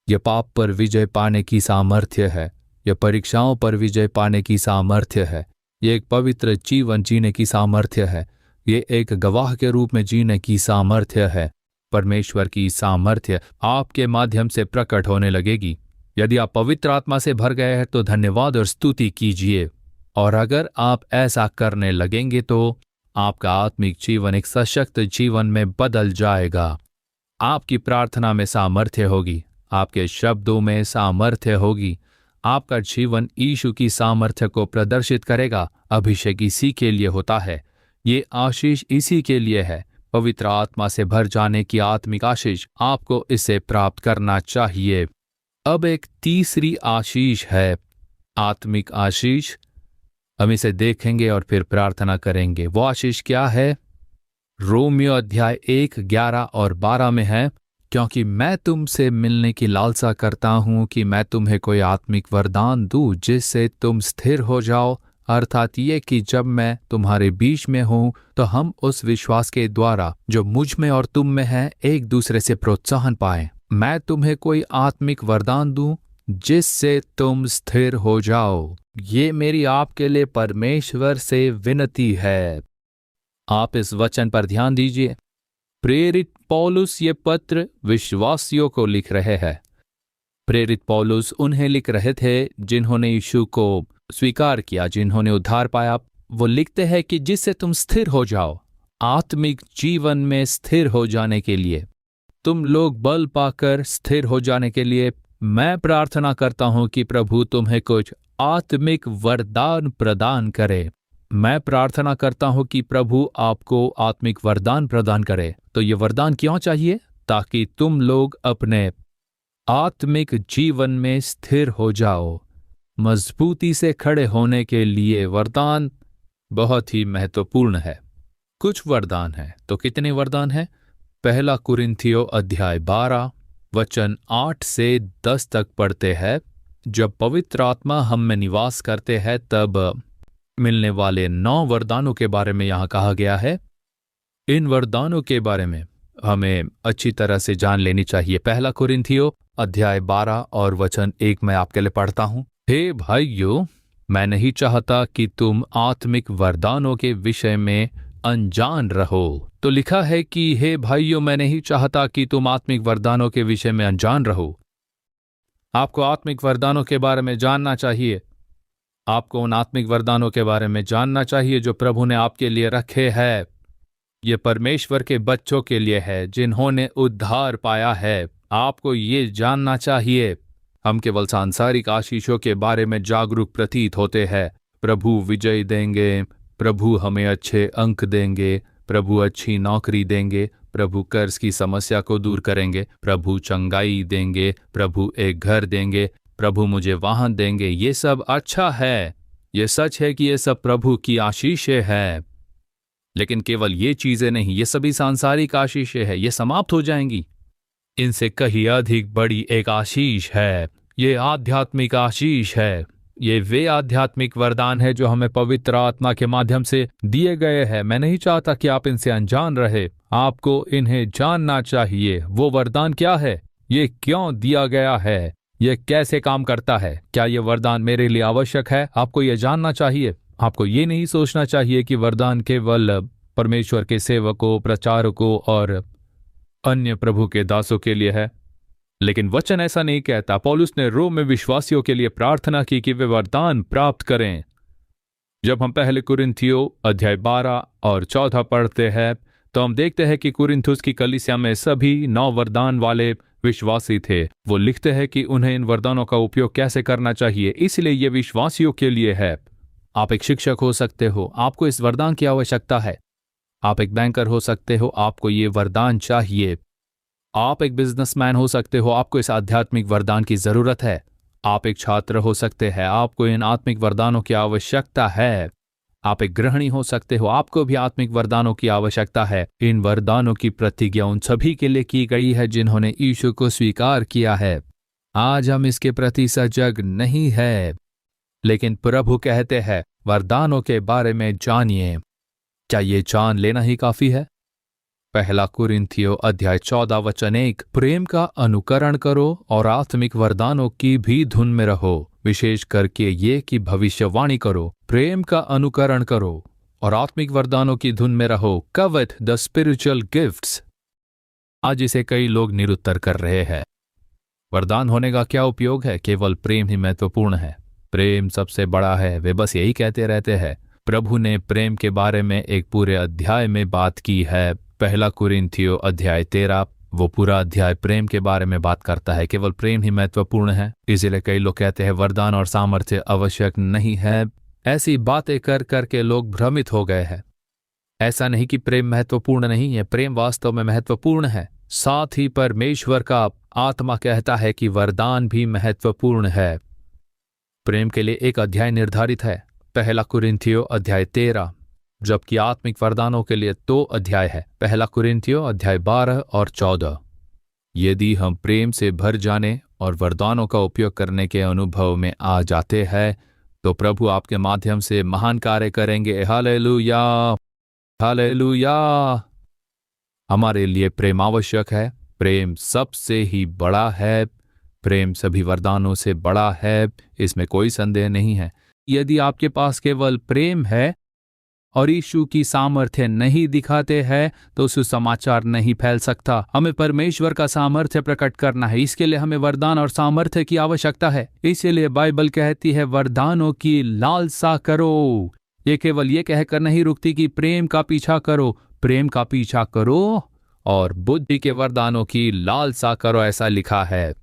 यह पाप पर विजय पाने की सामर्थ्य है। यह परीक्षाओं पर विजय पाने की सामर्थ्य है। यह एक पवित्र जीवन जीने की सामर्थ्य है। ये एक गवाह के रूप में जीने की सामर्थ्य है। परमेश्वर की सामर्थ्य आपके माध्यम से प्रकट होने लगेगी। यदि आप पवित्र आत्मा से भर गए हैं तो धन्यवाद और स्तुति कीजिए। और अगर आप ऐसा करने लगेंगे तो आपका आत्मिक जीवन एक सशक्त जीवन में बदल जाएगा। आपकी प्रार्थना में सामर्थ्य होगी, आपके शब्दों में सामर्थ्य होगी। आपका जीवन यीशु की सामर्थ्य को प्रदर्शित करेगा। अभिषेक इसी के लिए होता है। ये आशीष इसी के लिए है। पवित्र आत्मा से भर जाने की आत्मिक आशीष, आपको इसे प्राप्त करना चाहिए। अब एक तीसरी आशीष है, आत्मिक आशीष। हम इसे देखेंगे और फिर प्रार्थना करेंगे। वो आशीष क्या है? रोमियो अध्याय 1, 11 और 12 में है, क्योंकि मैं तुमसे मिलने की लालसा करता हूं कि मैं तुम्हें कोई आत्मिक वरदान दूं जिससे तुम स्थिर हो जाओ, अर्थात ये कि जब मैं तुम्हारे बीच में हूं तो हम उस विश्वास के द्वारा जो मुझ में और तुम में है एक दूसरे से प्रोत्साहन पाएं। मैं तुम्हें कोई आत्मिक वरदान दूं जिससे तुम स्थिर हो जाओ। ये मेरी आपके लिए परमेश्वर से विनती है। आप इस वचन पर ध्यान दीजिए। प्रेरित पौलुस ये पत्र विश्वासियों को लिख रहे हैं। प्रेरित पौलुस उन्हें लिख रहे थे जिन्होंने यीशु को स्वीकार किया, जिन्होंने उद्धार पाया। वो लिखते हैं कि जिससे तुम स्थिर हो जाओ, आत्मिक जीवन में स्थिर हो जाने के लिए, तुम लोग बल पाकर स्थिर हो जाने के लिए मैं प्रार्थना करता हूं कि प्रभु तुम्हें कुछ आत्मिक वरदान प्रदान करे। मैं प्रार्थना करता हूं कि प्रभु आपको आत्मिक वरदान प्रदान करे। तो ये वरदान क्यों चाहिए? ताकि तुम लोग अपने आत्मिक जीवन में स्थिर हो जाओ। मजबूती से खड़े होने के लिए वरदान बहुत ही महत्वपूर्ण है। कुछ वरदान है। तो कितने वरदान हैं? पहला कुरिन्थियों अध्याय 12 वचन 8 से 10 तक पढ़ते हैं। जब पवित्र आत्मा हम में निवास करते हैं तब मिलने वाले 9 वरदानों के बारे में यहाँ कहा गया है। इन वरदानों के बारे में हमें अच्छी तरह से जान लेनी चाहिए। पहला कुरिन्थियों अध्याय 12 और वचन 1 मैं आपके लिए पढ़ता हूं। हे भाइयों, मैं नहीं चाहता कि तुम आत्मिक वरदानों के विषय में अनजान रहो। तो लिखा है कि हे भाइयों, मैं नहीं चाहता कि तुम आत्मिक वरदानों के विषय में अनजान रहो। आपको आत्मिक वरदानों के बारे में जानना चाहिए। आपको उन आत्मिक वरदानों के बारे में जानना चाहिए जो प्रभु ने आपके लिए रखे हैं। ये परमेश्वर के बच्चों के लिए है जिन्होंने उद्धार पाया है। आपको ये जानना चाहिए। हम केवल सांसारिक आशीषों के बारे में जागरूक प्रतीत होते हैं। प्रभु विजय देंगे, प्रभु हमें अच्छे अंक देंगे, प्रभु अच्छी नौकरी देंगे, प्रभु कर्ज की समस्या को दूर करेंगे, प्रभु चंगाई देंगे, प्रभु एक घर देंगे, प्रभु मुझे वाहन देंगे। ये सब अच्छा है। ये सच है कि ये सब प्रभु की आशीषें हैं। लेकिन केवल ये चीजें नहीं, ये सभी सांसारिक आशीषें हैं, ये समाप्त हो जाएंगी। इनसे कहीं अधिक बड़ी एक आशीष है। ये आध्यात्मिक आशीष है। ये वे आध्यात्मिक वरदान है जो हमें पवित्र आत्मा के माध्यम से दिए गए हैं। मैं नहीं चाहता कि आप इनसे अनजान रहे। आपको इन्हें जानना चाहिए। वो वरदान क्या है? ये क्यों दिया गया है? ये कैसे काम करता है? क्या ये वरदान मेरे लिए आवश्यक है? आपको ये जानना चाहिए। आपको ये नहीं सोचना चाहिए कि वरदान केवल परमेश्वर के सेवकों, प्रचारकों और अन्य प्रभु के दासों के लिए है। लेकिन वचन ऐसा नहीं कहता। पौलुस ने रोम में विश्वासियों के लिए प्रार्थना की कि वे वरदान प्राप्त करें। जब हम पहले कुरिन्थियों अध्याय 12 और 14 पढ़ते हैं तो हम देखते हैं कि कुरिन्थुस की कलीसिया में सभी 9 वरदान वाले विश्वासी थे। वो लिखते हैं कि उन्हें इन वरदानों का उपयोग कैसे करना चाहिए। इसलिए ये विश्वासियों के लिए है। आप एक शिक्षक हो सकते हो, आपको इस वरदान की आवश्यकता है। आप एक बैंकर हो सकते हो, आपको ये वरदान चाहिए। आप एक बिजनेसमैन हो सकते हो, आपको इस आध्यात्मिक वरदान की जरूरत है। आप एक छात्र हो सकते हैं, आपको इन आत्मिक वरदानों की आवश्यकता है। आप एक गृहिणी हो सकते हो, आपको भी आत्मिक वरदानों की आवश्यकता है। इन वरदानों की प्रतिज्ञा उन सभी के लिए की गई है जिन्होंने यीशु को स्वीकार किया है। आज हम इसके प्रति सजग नहीं है, लेकिन प्रभु कहते हैं वरदानों के बारे में जानिए। क्या ये जान लेना ही काफी है? पहला कुरिन्थियों अध्याय 14 वचन 1, प्रेम का अनुकरण करो और आत्मिक वरदानों की भी धुन में रहो, विशेष करके ये कि भविष्यवाणी करो। प्रेम का अनुकरण करो और आत्मिक वरदानों की धुन में रहो। कवट द स्पिरिचुअल गिफ्ट्स। आज इसे कई लोग निरुत्तर कर रहे हैं। वरदान होने का क्या उपयोग है? केवल प्रेम ही महत्वपूर्ण है। प्रेम सबसे बड़ा है। वे बस यही कहते रहते हैं। प्रभु ने प्रेम के बारे में एक पूरे अध्याय में बात की है। पहला कुरिन्थियों अध्याय 13, वो पूरा अध्याय प्रेम के बारे में बात करता है। केवल प्रेम ही महत्वपूर्ण है। इसलिए कई लोग कहते हैं वरदान और सामर्थ्य आवश्यक नहीं है। ऐसी बातें कर करके लोग भ्रमित हो गए हैं। ऐसा नहीं कि प्रेम महत्वपूर्ण नहीं है, प्रेम वास्तव में महत्वपूर्ण है। साथ ही परमेश्वर का आत्मा कहता है कि वरदान भी महत्वपूर्ण है। प्रेम के लिए एक अध्याय निर्धारित है, 1 कुरिन्थियों अध्याय 13, जबकि आत्मिक वरदानों के लिए 2 अध्याय है, 1 कुरिन्थियों अध्याय 12 और 14। यदि हम प्रेम से भर जाने और वरदानों का उपयोग करने के अनुभव में आ जाते हैं तो प्रभु आपके माध्यम से महान कार्य करेंगे। Hallelujah, hallelujah. हमारे लिए प्रेम आवश्यक है। प्रेम सबसे ही बड़ा है। प्रेम सभी वरदानों से बड़ा है, इसमें कोई संदेह नहीं है। यदि आपके पास केवल प्रेम है और यीशु की सामर्थ्य नहीं दिखाते हैं तो सुसमाचार नहीं फैल सकता। हमें परमेश्वर का सामर्थ्य प्रकट करना है, इसके लिए हमें वरदान और सामर्थ्य की आवश्यकता है। इसीलिए बाइबल कहती है वरदानों की लालसा करो। ये केवल ये कहकर नहीं रुकती कि प्रेम का पीछा करो, प्रेम का पीछा करो और बुद्धि के वरदानों की लालसा करो, ऐसा लिखा है।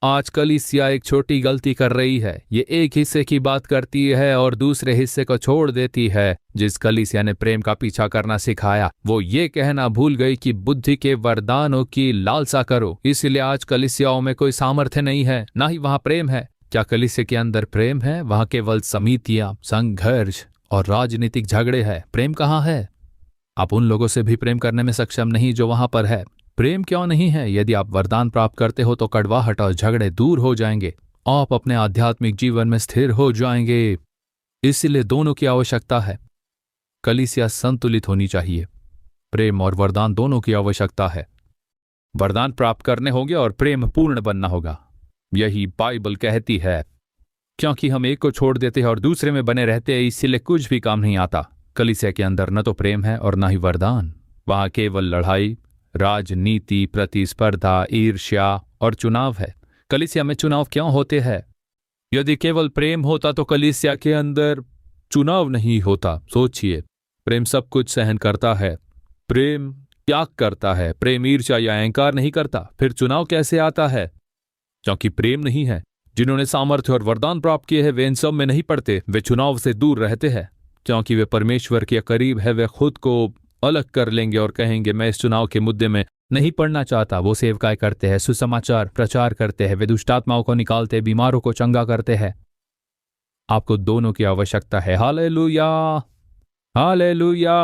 आज कलीसिया एक छोटी गलती कर रही है। ये एक हिस्से की बात करती है और दूसरे हिस्से को छोड़ देती है। जिस कलीसिया ने प्रेम का पीछा करना सिखाया वो ये कहना भूल गई कि बुद्धि के वरदानों की लालसा करो। इसलिए आज कलीसियाओं में कोई सामर्थ्य नहीं है, ना ही वहां प्रेम है। क्या कलीसिया के अंदर प्रेम है? वहां केवल समितियां, संघर्ष और राजनीतिक झगड़े हैं। प्रेम कहाँ है? आप उन लोगों से भी प्रेम करने में सक्षम नहीं जो वहां पर है। प्रेम क्यों नहीं है? यदि आप वरदान प्राप्त करते हो तो कड़वाहट और झगड़े दूर हो जाएंगे, आप अपने आध्यात्मिक जीवन में स्थिर हो जाएंगे। इसलिए दोनों की आवश्यकता है। कलीसिया संतुलित होनी चाहिए। प्रेम और वरदान दोनों की आवश्यकता है। वरदान प्राप्त करने होंगे और प्रेम पूर्ण बनना होगा, यही बाइबल कहती है। क्योंकि हम एक को छोड़ देते हैं और दूसरे में बने रहते हैं, इसलिए कुछ भी काम नहीं आता। कलीसिया के अंदर न तो प्रेम है और न ही वरदान। वहां केवल लड़ाई, राजनीति, प्रतिस्पर्धा, ईर्ष्या और चुनाव है। कलीसिया में चुनाव क्यों होते हैं? यदि केवल प्रेम होता तो कलीसिया के अंदर चुनाव नहीं होता। सोचिए, प्रेम सब कुछ सहन करता है, प्रेम त्याग करता है, प्रेम ईर्ष्या या अहंकार नहीं करता। फिर चुनाव कैसे आता है? क्योंकि प्रेम नहीं है। जिन्होंने सामर्थ्य और वरदान प्राप्त किए हैं वे इन सब में नहीं पड़ते। वे चुनाव से दूर रहते हैं क्योंकि वे परमेश्वर के करीब है। वे खुद को अलग कर लेंगे और कहेंगे मैं इस चुनाव के मुद्दे में नहीं पड़ना चाहता। वो सेवकाई करते हैं, सुसमाचार प्रचार करते हैं, वे दुष्ट आत्माओं को निकालते, बीमारों को चंगा करते हैं। आपको दोनों की आवश्यकता है। Hallelujah, hallelujah.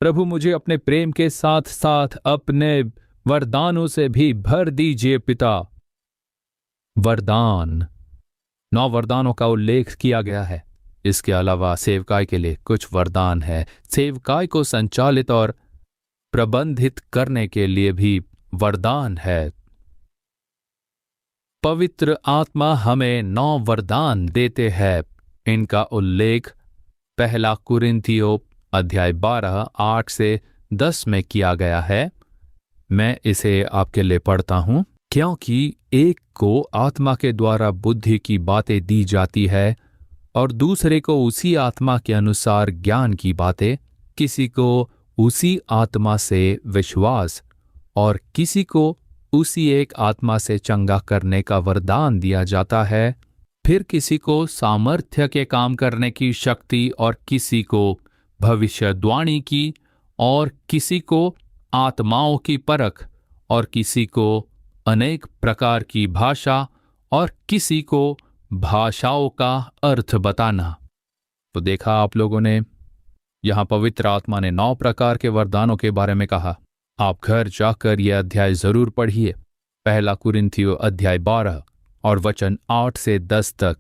प्रभु मुझे अपने प्रेम के साथ साथ अपने वरदानों से भी भर दीजिए पिता। वरदान, 9 वरदानों का उल्लेख किया गया है। इसके अलावा सेवकाई के लिए कुछ वरदान है। सेवकाई को संचालित और प्रबंधित करने के लिए भी वरदान है। पवित्र आत्मा हमें 9 वरदान देते हैं। इनका उल्लेख 1 कुरिन्थियों अध्याय 12 8 से 10 में किया गया है। मैं इसे आपके लिए पढ़ता हूं। क्योंकि एक को आत्मा के द्वारा बुद्धि की बातें दी जाती है और दूसरे को उसी आत्मा के अनुसार ज्ञान की बातें, किसी को उसी आत्मा से विश्वास और किसी को उसी एक आत्मा से चंगा करने का वरदान दिया जाता है। फिर किसी को सामर्थ्य के काम करने की शक्ति और किसी को भविष्यवाणी की और किसी को आत्माओं की परख और किसी को अनेक प्रकार की भाषा और किसी को भाषाओं का अर्थ बताना। तो देखा आप लोगों ने, यहां पवित्र आत्मा ने 9 प्रकार के वरदानों के बारे में कहा। आप घर जाकर यह अध्याय जरूर पढ़िए, 1 कुरिन्थियों अध्याय 12 और वचन 8 से 10 तक।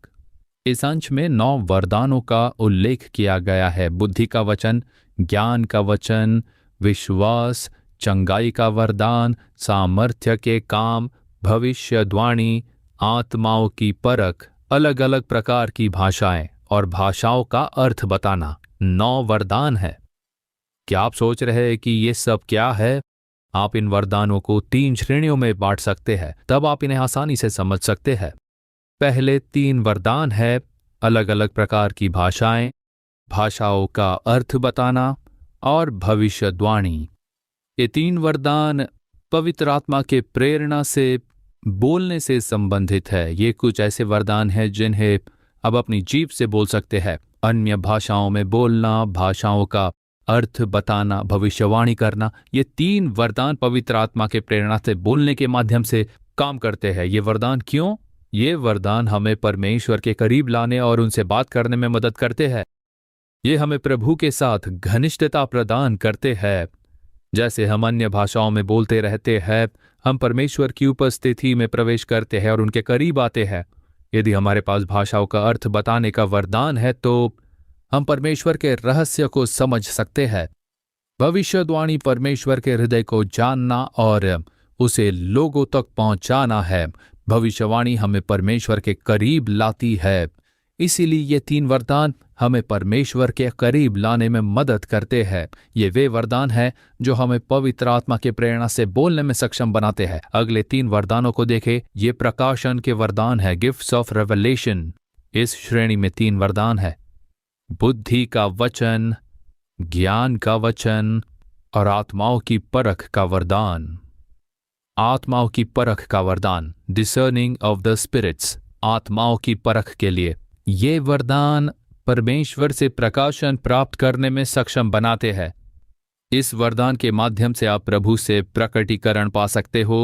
इस अंश में 9 वरदानों का उल्लेख किया गया है। बुद्धि का वचन, ज्ञान का वचन, विश्वास, चंगाई का वरदान, सामर्थ्य के काम, भविष्यवाणी, आत्माओं की परख, अलग अलग प्रकार की भाषाएं और भाषाओं का अर्थ बताना। 9 वरदान है। क्या आप सोच रहे हैं कि ये सब क्या है? आप इन वरदानों को 3 श्रेणियों में बांट सकते हैं, तब आप इन्हें आसानी से समझ सकते हैं। पहले 3 वरदान है अलग अलग प्रकार की भाषाएं, भाषाओं का अर्थ बताना और भविष्यवाणी। ये 3 वरदान पवित्र आत्मा के प्रेरणा से बोलने से संबंधित है। ये कुछ ऐसे वरदान हैं जिन्हें अब अपनी जीभ से बोल सकते हैं। अन्य भाषाओं में बोलना, भाषाओं का अर्थ बताना, भविष्यवाणी करना, ये 3 वरदान पवित्र आत्मा के प्रेरणा से बोलने के माध्यम से काम करते हैं। ये वरदान क्यों? ये वरदान हमें परमेश्वर के करीब लाने और उनसे बात करने में मदद करते हैं। ये हमें प्रभु के साथ घनिष्ठता प्रदान करते हैं। जैसे हम अन्य भाषाओं में बोलते रहते हैं, हम परमेश्वर की उपस्थिति में प्रवेश करते हैं और उनके करीब आते हैं। यदि हमारे पास भाषाओं का अर्थ बताने का वरदान है तो हम परमेश्वर के रहस्य को समझ सकते हैं। भविष्यवाणी परमेश्वर के हृदय को जानना और उसे लोगों तक पहुंचाना है। भविष्यवाणी हमें परमेश्वर के करीब लाती है। इसीलिए ये 3 वरदान हमें परमेश्वर के करीब लाने में मदद करते हैं। ये वे वरदान हैं जो हमें पवित्र आत्मा के प्रेरणा से बोलने में सक्षम बनाते हैं। अगले 3 वरदानों को देखें। ये प्रकाशन के वरदान है, गिफ्ट्स ऑफ रेवलेशन। इस श्रेणी में 3 वरदान है, बुद्धि का वचन, ज्ञान का वचन और आत्माओं की परख का वरदान। आत्माओं की परख का वरदान, डिसर्निंग ऑफ द स्पिरिट्स, आत्माओं की परख के लिए। ये वरदान परमेश्वर से प्रकाशन प्राप्त करने में सक्षम बनाते हैं। इस वरदान के माध्यम से आप प्रभु से प्रकटीकरण पा सकते हो।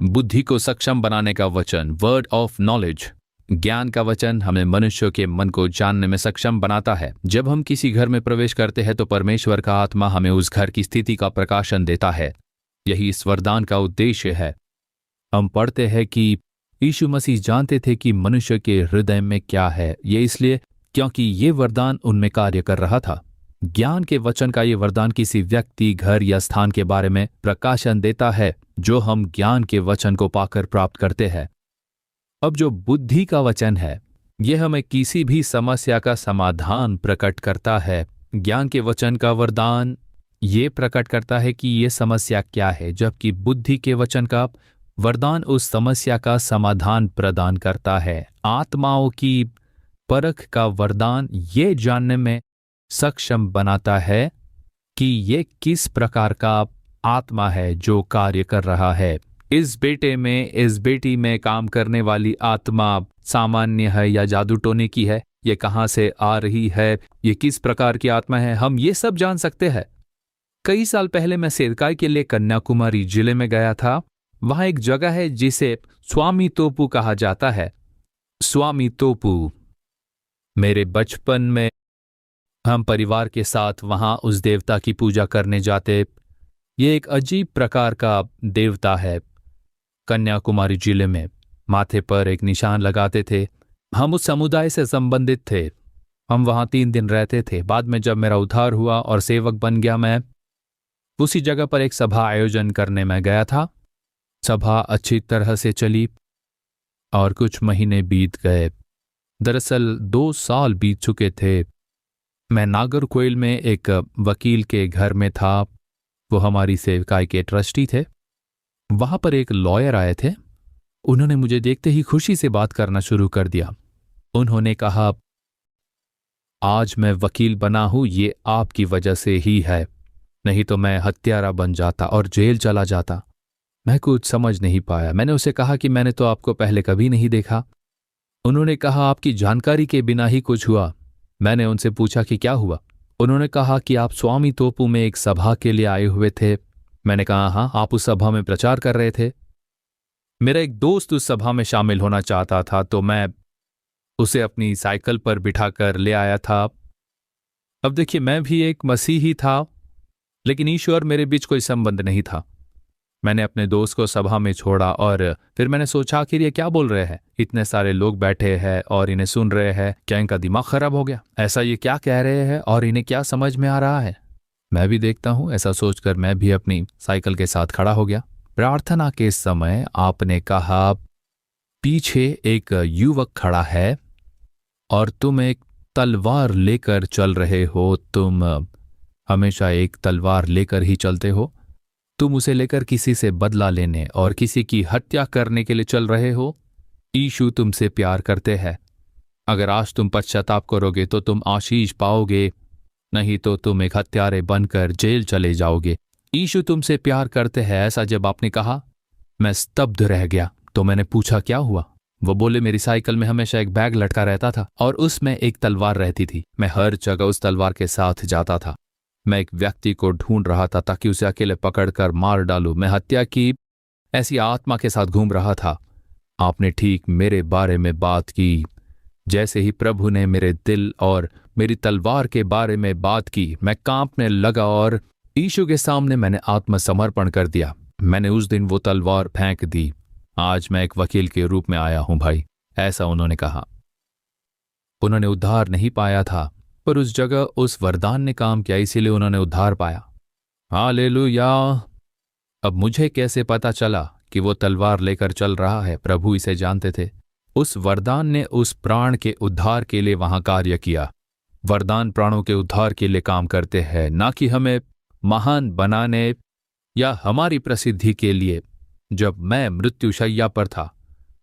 बुद्धि को सक्षम बनाने का वचन, वर्ड ऑफ नॉलेज। ज्ञान का वचन हमें मनुष्यों के मन को जानने में सक्षम बनाता है। जब हम किसी घर में प्रवेश करते हैं तो परमेश्वर का आत्मा हमें उस घर की स्थिति का प्रकाशन देता है। यही इस वरदान का उद्देश्य है। हम पढ़ते हैं कि यीशु मसीह जानते थे कि मनुष्य के हृदय में क्या है। ये इसलिए क्योंकि ये वरदान उनमें कार्य कर रहा था। ज्ञान के वचन का ये वरदान किसी व्यक्ति, घर या स्थान के बारे में प्रकाशन देता है जो हम ज्ञान के वचन को पाकर प्राप्त करते हैं। अब जो बुद्धि का वचन है, यह हमें किसी भी समस्या का समाधान प्रकट करता है। ज्ञान के वचन का वरदान ये प्रकट करता है कि ये समस्या क्या है, जबकि बुद्धि के वचन का वरदान उस समस्या का समाधान प्रदान करता है। आत्माओं की परख का वरदान ये जानने में सक्षम बनाता है कि ये किस प्रकार का आत्मा है जो कार्य कर रहा है। इस बेटे में, इस बेटी में काम करने वाली आत्मा सामान्य है या जादू टोने की है, ये कहाँ से आ रही है, ये किस प्रकार की आत्मा है, हम ये सब जान सकते हैं। कई साल पहले मैं सेवकाई के लिए कन्याकुमारी जिले में गया था। वहां एक जगह है जिसे स्वामी तोपू कहा जाता है। स्वामी तोपू। मेरे बचपन में हम परिवार के साथ वहां उस देवता की पूजा करने जाते। ये एक अजीब प्रकार का देवता है। कन्याकुमारी जिले में माथे पर एक निशान लगाते थे। हम उस समुदाय से संबंधित थे। हम वहां 3 दिन रहते थे। बाद में जब मेरा उद्धार हुआ और सेवक बन गया, मैं उसी जगह पर एक सभा आयोजन करने में गया था। सभा अच्छी तरह से चली और कुछ महीने बीत गए। दरअसल 2 साल बीत चुके थे। मैं नागरकोइल में एक वकील के घर में था। वो हमारी सेवकाई के ट्रस्टी थे। वहां पर एक लॉयर आए थे। उन्होंने मुझे देखते ही खुशी से बात करना शुरू कर दिया। उन्होंने कहा, आज मैं वकील बना हूं, ये आपकी वजह से ही है, नहीं तो मैं हत्यारा बन जाता और जेल चला जाता। मैं कुछ समझ नहीं पाया। मैंने उसे कहा कि मैंने तो आपको पहले कभी नहीं देखा। उन्होंने कहा, आपकी जानकारी के बिना ही कुछ हुआ। मैंने उनसे पूछा कि क्या हुआ। उन्होंने कहा कि आप स्वामी तोपू में एक सभा के लिए आए हुए थे। मैंने कहा, हाँ, आप उस सभा में प्रचार कर रहे थे। मेरा एक दोस्त उस सभा में शामिल होना चाहता था, तो मैं उसे अपनी साइकिल पर बिठाकर ले आया था। अब देखिए, मैं भी एक मसीही था, लेकिन ईश्वर मेरे बीच कोई संबंध नहीं था। मैंने अपने दोस्त को सभा में छोड़ा और फिर मैंने सोचा, आखिर ये क्या बोल रहे हैं। इतने सारे लोग बैठे हैं और इन्हें सुन रहे हैं। क्या इनका दिमाग खराब हो गया? ऐसा ये क्या कह रहे हैं और इन्हें क्या समझ में आ रहा है? मैं भी देखता हूं। ऐसा सोचकर मैं भी अपनी साइकिल के साथ खड़ा हो गया। प्रार्थना के समय आपने कहा, पीछे एक युवक खड़ा है और तुम एक तलवार लेकर चल रहे हो। तुम हमेशा एक तलवार लेकर ही चलते हो। तुम उसे लेकर किसी से बदला लेने और किसी की हत्या करने के लिए चल रहे हो। यीशु तुमसे प्यार करते हैं। अगर आज तुम पश्चाताप करोगे तो तुम आशीष पाओगे, नहीं तो तुम एक हत्यारे बनकर जेल चले जाओगे। यीशु तुमसे प्यार करते हैं। ऐसा जब आपने कहा, मैं स्तब्ध रह गया। तो मैंने पूछा, क्या हुआ? वो बोले, मेरी साइकिल में हमेशा एक बैग लटका रहता था और उसमें एक तलवार रहती थी। मैं हर जगह उस तलवार के साथ जाता था। मैं एक व्यक्ति को ढूंढ रहा था ताकि उसे अकेले पकड़कर मार डालूं। मैं हत्या की ऐसी आत्मा के साथ घूम रहा था। आपने ठीक मेरे बारे में बात की। जैसे ही प्रभु ने मेरे दिल और मेरी तलवार के बारे में बात की, मैं कांपने लगा और यीशु के सामने मैंने आत्मसमर्पण कर दिया। मैंने उस दिन वो तलवार फेंक दी। आज मैं एक वकील के रूप में आया हूं भाई, ऐसा उन्होंने कहा। उन्होंने उद्धार नहीं पाया था, पर उस जगह उस वरदान ने काम किया, इसीलिए उन्होंने उद्धार पाया। हालेलुया। अब मुझे कैसे पता चला कि वो तलवार लेकर चल रहा है? प्रभु इसे जानते थे। उस वरदान ने उस प्राण के उद्धार के लिए वहां कार्य किया। वरदान प्राणों के उद्धार के लिए काम करते हैं, ना कि हमें महान बनाने या हमारी प्रसिद्धि के लिए। जब मैं मृत्युशैया पर था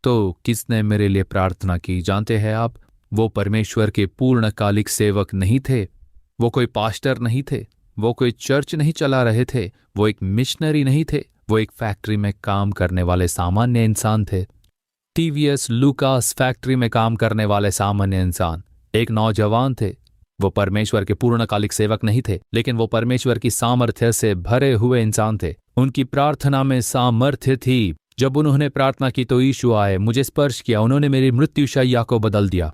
तो किसने मेरे लिए प्रार्थना की जानते हैं आप? वो परमेश्वर के पूर्णकालिक सेवक नहीं थे, वो कोई पास्टर नहीं थे, वो कोई चर्च नहीं चला रहे थे, वो एक मिशनरी नहीं थे, वो एक फैक्ट्री में काम करने वाले सामान्य इंसान थे। टीवीएस लूकास फैक्ट्री में काम करने वाले सामान्य इंसान एक नौजवान थे। वो परमेश्वर के पूर्णकालिक सेवक नहीं थे, लेकिन वो परमेश्वर की सामर्थ्य से भरे हुए इंसान थे। उनकी प्रार्थना में सामर्थ्य थी। जब उन्होंने प्रार्थना की तो यीशु आए, मुझे स्पर्श किया, उन्होंने मेरी मृत्युशैया को बदल दिया।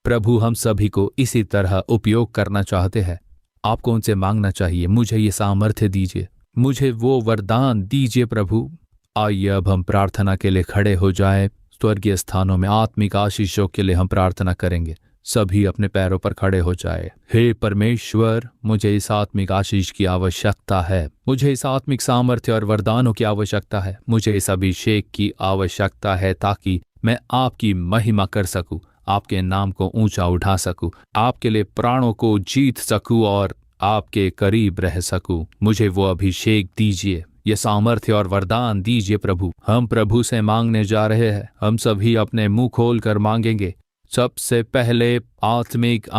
प्रभु हम सभी को इसी तरह उपयोग करना चाहते हैं। आपको उनसे मांगना चाहिए, मुझे ये सामर्थ्य दीजिए, मुझे वो वरदान दीजिए प्रभु। आइए अब हम प्रार्थना के लिए खड़े हो जाएं। स्वर्गीय स्थानों में आत्मिक आशीषों के लिए हम प्रार्थना करेंगे। सभी अपने पैरों पर खड़े हो जाए। हे परमेश्वर, मुझे इस आत्मिक आशीष की आवश्यकता है, मुझे इस आत्मिक सामर्थ्य और वरदानों की आवश्यकता है, मुझे इस अभिषेक की आवश्यकता है ताकि मैं आपकी महिमा कर सकूं, आपके नाम को ऊंचा उठा सकूं, आपके लिए प्राणों को जीत सकूं और आपके करीब रह सकूं। मुझे वो अभिषेक दीजिए, ये सामर्थ्य और वरदान दीजिए प्रभु। हम प्रभु से मांगने जा रहे हैं। हम सभी अपने मुंह खोल कर मांगेंगे। सबसे पहले आत्मिक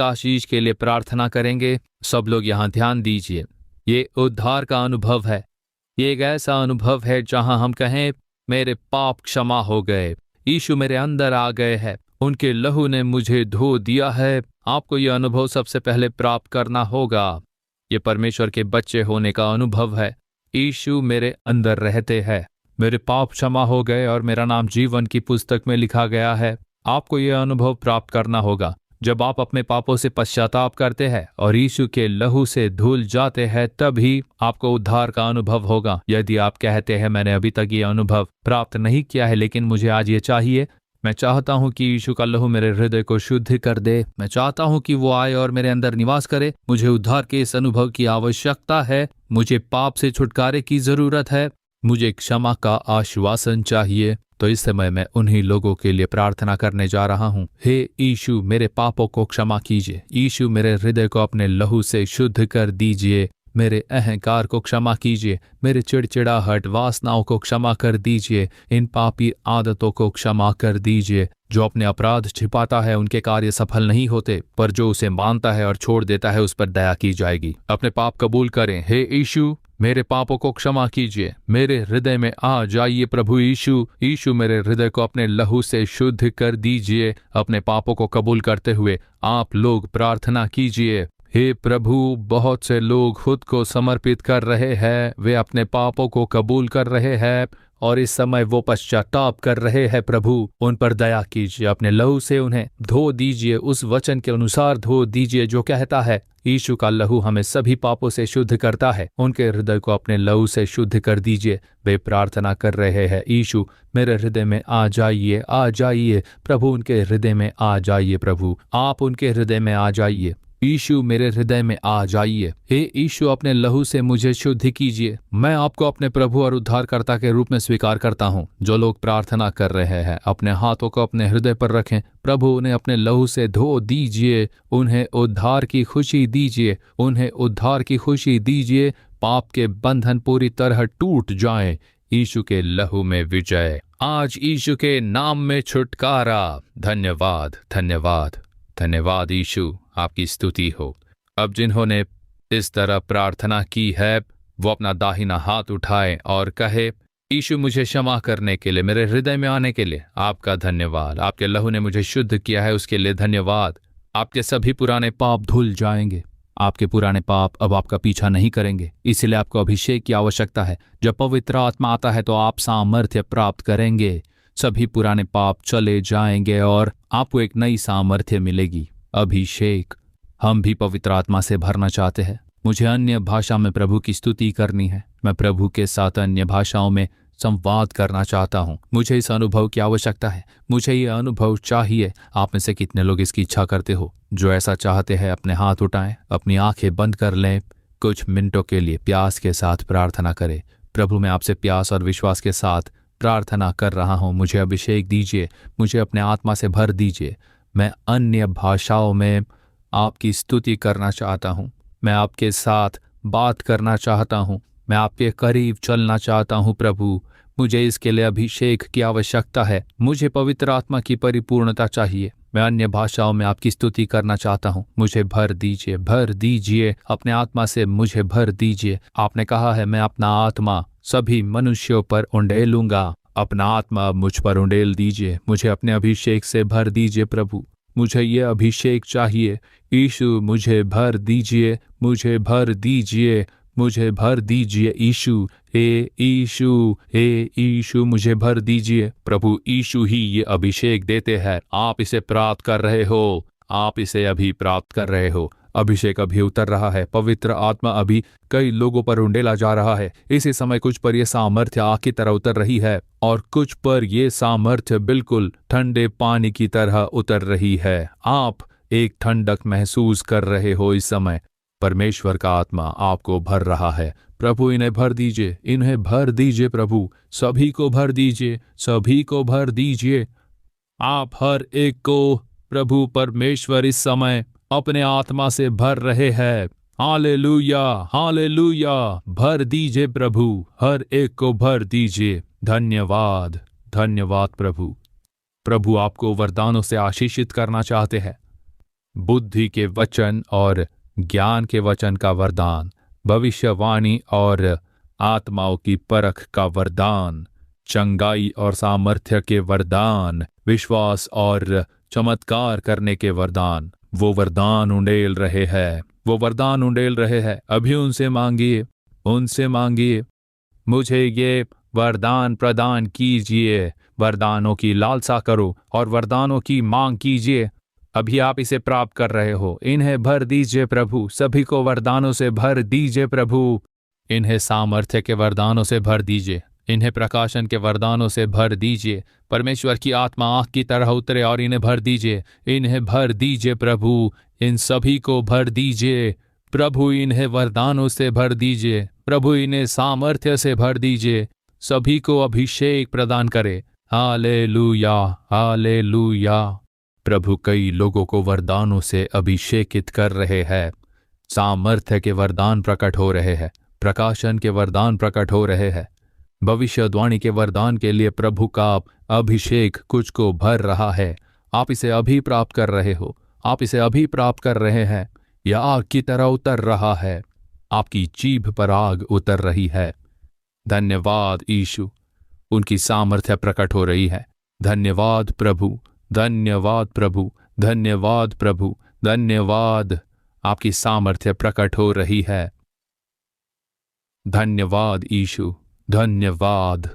आशीष के लिए प्रार्थना करेंगे। सब लोग यहाँ ध्यान दीजिए। ये उद्धार का अनुभव है। ये एक ऐसा अनुभव है जहां हम कहें मेरे पाप क्षमा हो गए, यीशु मेरे अंदर आ गए हैं, उनके लहू ने मुझे धो दिया है। आपको यह अनुभव सबसे पहले प्राप्त करना होगा। ये परमेश्वर के बच्चे होने का अनुभव है। यीशु मेरे अंदर रहते हैं, मेरे पाप क्षमा हो गए और मेरा नाम जीवन की पुस्तक में लिखा गया है। आपको यह अनुभव प्राप्त करना होगा। जब आप अपने पापों से पश्चाताप करते हैं और यीशु के लहू से धुल जाते हैं, तभी आपको उद्धार का अनुभव होगा। यदि आप कहते हैं मैंने अभी तक ये अनुभव प्राप्त नहीं किया है, लेकिन मुझे आज ये चाहिए, मैं चाहता हूं कि यीशु का लहू मेरे हृदय को शुद्ध कर दे, मैं चाहता हूं कि वो आए और मेरे अंदर निवास करे, मुझे उद्धार के इस अनुभव की आवश्यकता है, मुझे पाप से छुटकारे की जरूरत है, मुझे क्षमा का आश्वासन चाहिए, तो इस समय मैं उन्हीं लोगों के लिए प्रार्थना करने जा रहा हूं। हे यीशु, मेरे पापों को क्षमा कीजिए। यीशु, मेरे हृदय को अपने लहू से शुद्ध कर दीजिए। मेरे अहंकार को क्षमा कीजिए, मेरे चिड़चिड़ाहट वासनाओं को क्षमा कर दीजिए, इन पापी आदतों को क्षमा कर दीजिए। जो अपने अपराध छिपाता है उनके कार्य सफल नहीं होते, पर जो उसे मानता है और छोड़ देता है उस पर दया की जाएगी। अपने पाप कबूल करें। हे यीशु, मेरे पापों को क्षमा कीजिए, मेरे हृदय में आ जाइए प्रभु यीशु। यीशु, मेरे हृदय को अपने लहू से शुद्ध कर दीजिए। अपने पापों को कबूल करते हुए आप लोग प्रार्थना कीजिए। हे प्रभु, बहुत से लोग खुद को समर्पित कर रहे हैं, वे अपने पापों को कबूल कर रहे हैं और इस समय वो पश्चाताप कर रहे हैं। प्रभु, उन पर दया कीजिए, अपने लहू से उन्हें धो दीजिए, उस वचन के अनुसार धो दीजिए जो कहता है यीशु का लहू हमें सभी पापों से शुद्ध करता है। उनके हृदय को अपने लहू से शुद्ध कर दीजिए। वे प्रार्थना कर रहे हैं, यीशु मेरे हृदय में आ जाइए, आ जाइए प्रभु, उनके हृदय में आ जाइए प्रभु, आप उनके हृदय में आ जाइए। यीशु, मेरे हृदय में आ जाइए। हे यीशु, अपने लहू से मुझे शुद्ध कीजिए। मैं आपको अपने प्रभु और उद्धारकर्ता के रूप में स्वीकार करता हूँ। जो लोग प्रार्थना कर रहे हैं अपने हाथों को अपने हृदय पर रखें। प्रभु, उन्हें अपने लहू से धो दीजिए, उन्हें उद्धार की खुशी दीजिए, उन्हें उद्धार की खुशी दीजिए। पाप के बंधन पूरी तरह टूट जाएं। यीशु के लहू में विजय, आज यीशु के नाम में छुटकारा। धन्यवाद, धन्यवाद, धन्यवाद यीशु, आपकी स्तुति हो। अब जिन्होंने इस तरह प्रार्थना की है वो अपना दाहिना हाथ उठाए और कहे, यीशु मुझे क्षमा करने के लिए, मेरे हृदय में आने के लिए आपका धन्यवाद। आपके लहू ने मुझे शुद्ध किया है, उसके लिए धन्यवाद। आपके सभी पुराने पाप धुल जाएंगे, आपके पुराने पाप अब आपका पीछा नहीं करेंगे, इसलिए आपको अभिषेक की आवश्यकता है। जब पवित्र आत्मा आता है तो आप सामर्थ्य प्राप्त करेंगे, सभी पुराने पाप चले जाएंगे और आपको एक नई सामर्थ्य मिलेगी। अभिषेक। हम भी पवित्र आत्मा से भरना चाहते हैं। मुझे अन्य भाषा में प्रभु की स्तुति करनी है। मैं प्रभु के साथ अन्य भाषाओं में संवाद करना चाहता हूँ। मुझे इस अनुभव की आवश्यकता है, मुझे ये अनुभव चाहिए। आप में से कितने लोग इसकी इच्छा करते हो? जो ऐसा चाहते हैं अपने हाथ उठाएं, अपनी आंखें बंद कर लें, कुछ मिनटों के लिए प्यास के साथ प्रार्थना करें। प्रभु, मैं आपसे प्यास और विश्वास के साथ प्रार्थना कर रहा हूँ। मुझे अभिषेक दीजिए, मुझे अपने आत्मा से भर दीजिए। मैं अन्य भाषाओं में आपकी स्तुति करना चाहता हूँ। मैं आपके साथ बात करना चाहता हूँ। मैं आपके करीब चलना चाहता हूँ। प्रभु, मुझे इसके लिए अभिषेक की आवश्यकता है। मुझे पवित्र आत्मा की परिपूर्णता चाहिए। मैं अन्य भाषाओं में आपकी स्तुति करना चाहता हूँ। मुझे भर दीजिए, भर दीजिए, अपने आत्मा से मुझे भर दीजिए। आपने कहा है, मैं अपना आत्मा सभी मनुष्यों पर उंडेलूंगा। अपना आत्मा मुझ पर उंडेल दीजिए। मुझे अपने अभिषेक से भर दीजिए। प्रभु, मुझे ये अभिषेक चाहिए। यीशु, मुझे भर दीजिए, मुझे भर दीजिए, मुझे भर दीजिए। यीशु, हे यीशु, हे यीशु, मुझे भर दीजिए। प्रभु यीशु ही ये अभिषेक देते हैं। आप इसे प्राप्त कर रहे हो, आप इसे अभी प्राप्त कर रहे हो। अभिषेक अभी उतर रहा है। पवित्र आत्मा अभी कई लोगों पर उंडेला जा रहा है। इसी समय कुछ पर यह सामर्थ्य आग की तरह उतर रही है और कुछ पर यह सामर्थ्य बिल्कुल ठंडे पानी की तरह उतर रही है। आप एक ठंडक महसूस कर रहे हो। इस समय परमेश्वर का आत्मा आपको भर रहा है। प्रभु, इन्हें भर दीजिए, इन्हें भर दीजिए। प्रभु, सभी को भर दीजिए, सभी को भर दीजिए। आप हर एक को प्रभु परमेश्वर इस समय अपने आत्मा से भर रहे हैं। Hallelujah, hallelujah. भर दीजिए प्रभु, हर एक को भर दीजिए। धन्यवाद, धन्यवाद प्रभु। प्रभु आपको वरदानों से आशीषित करना चाहते हैं। बुद्धि के वचन और ज्ञान के वचन का वरदान, भविष्यवाणी और आत्माओं की परख का वरदान, चंगाई और सामर्थ्य के वरदान, विश्वास और चमत्कार करने के वरदान, वो वरदान उंडेल रहे हैं, वो वरदान उंडेल रहे हैं। अभी उनसे मांगिए, उनसे मांगिए। मुझे ये वरदान प्रदान कीजिए। वरदानों की लालसा करो और वरदानों की मांग कीजिए। अभी आप इसे प्राप्त कर रहे हो। इन्हें भर दीजिए प्रभु, सभी को वरदानों से भर दीजिए प्रभु। इन्हें सामर्थ्य के वरदानों से भर दीजिए, इन्हें प्रकाशन के वरदानों से भर दीजिए। परमेश्वर की आत्मा आँख की तरह उतरे और इन्हें भर दीजिए, इन्हें भर दीजिए प्रभु। इन सभी को भर दीजिए प्रभु, इन्हें वरदानों से भर दीजिए प्रभु, इन्हें सामर्थ्य से भर दीजिए। सभी को अभिषेक प्रदान करे। Hallelujah, hallelujah. प्रभु कई लोगों को वरदानों से अभिषेकित कर रहे हैं। सामर्थ्य के वरदान प्रकट हो रहे हैं, प्रकाशन के वरदान प्रकट हो रहे हैं, भविष्यवाणी के वरदान के लिए प्रभु का अभिषेक कुछ को भर रहा है। आप इसे अभी प्राप्त कर रहे हो, आप इसे अभी प्राप्त कर रहे हैं। यह आग की तरह उतर रहा है, आपकी जीभ पर आग उतर रही है। धन्यवाद यीशु, उनकी सामर्थ्य प्रकट हो रही है। धन्यवाद प्रभु, धन्यवाद प्रभु, धन्यवाद प्रभु, धन्यवाद। आपकी सामर्थ्य प्रकट हो रही है। धन्यवाद यीशु, धन्यवाद,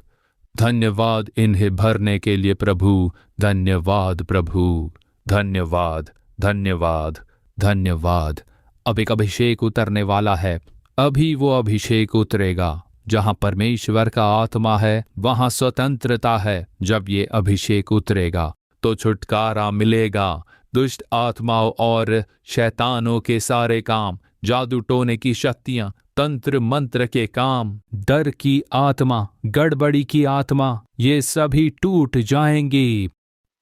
धन्यवाद इन्हें भरने के लिए प्रभु। धन्यवाद प्रभु, धन्यवाद, धन्यवाद, धन्यवाद। अब एक अभिषेक उतरने वाला है। अभी वो अभिषेक उतरेगा। जहां परमेश्वर का आत्मा है वहां स्वतंत्रता है। जब ये अभिषेक उतरेगा तो छुटकारा मिलेगा। दुष्ट आत्माओं और शैतानों के सारे काम, जादू टोने की शक्तियां, तंत्र मंत्र के काम, डर की आत्मा, गड़बड़ी की आत्मा, ये सभी टूट जाएंगी।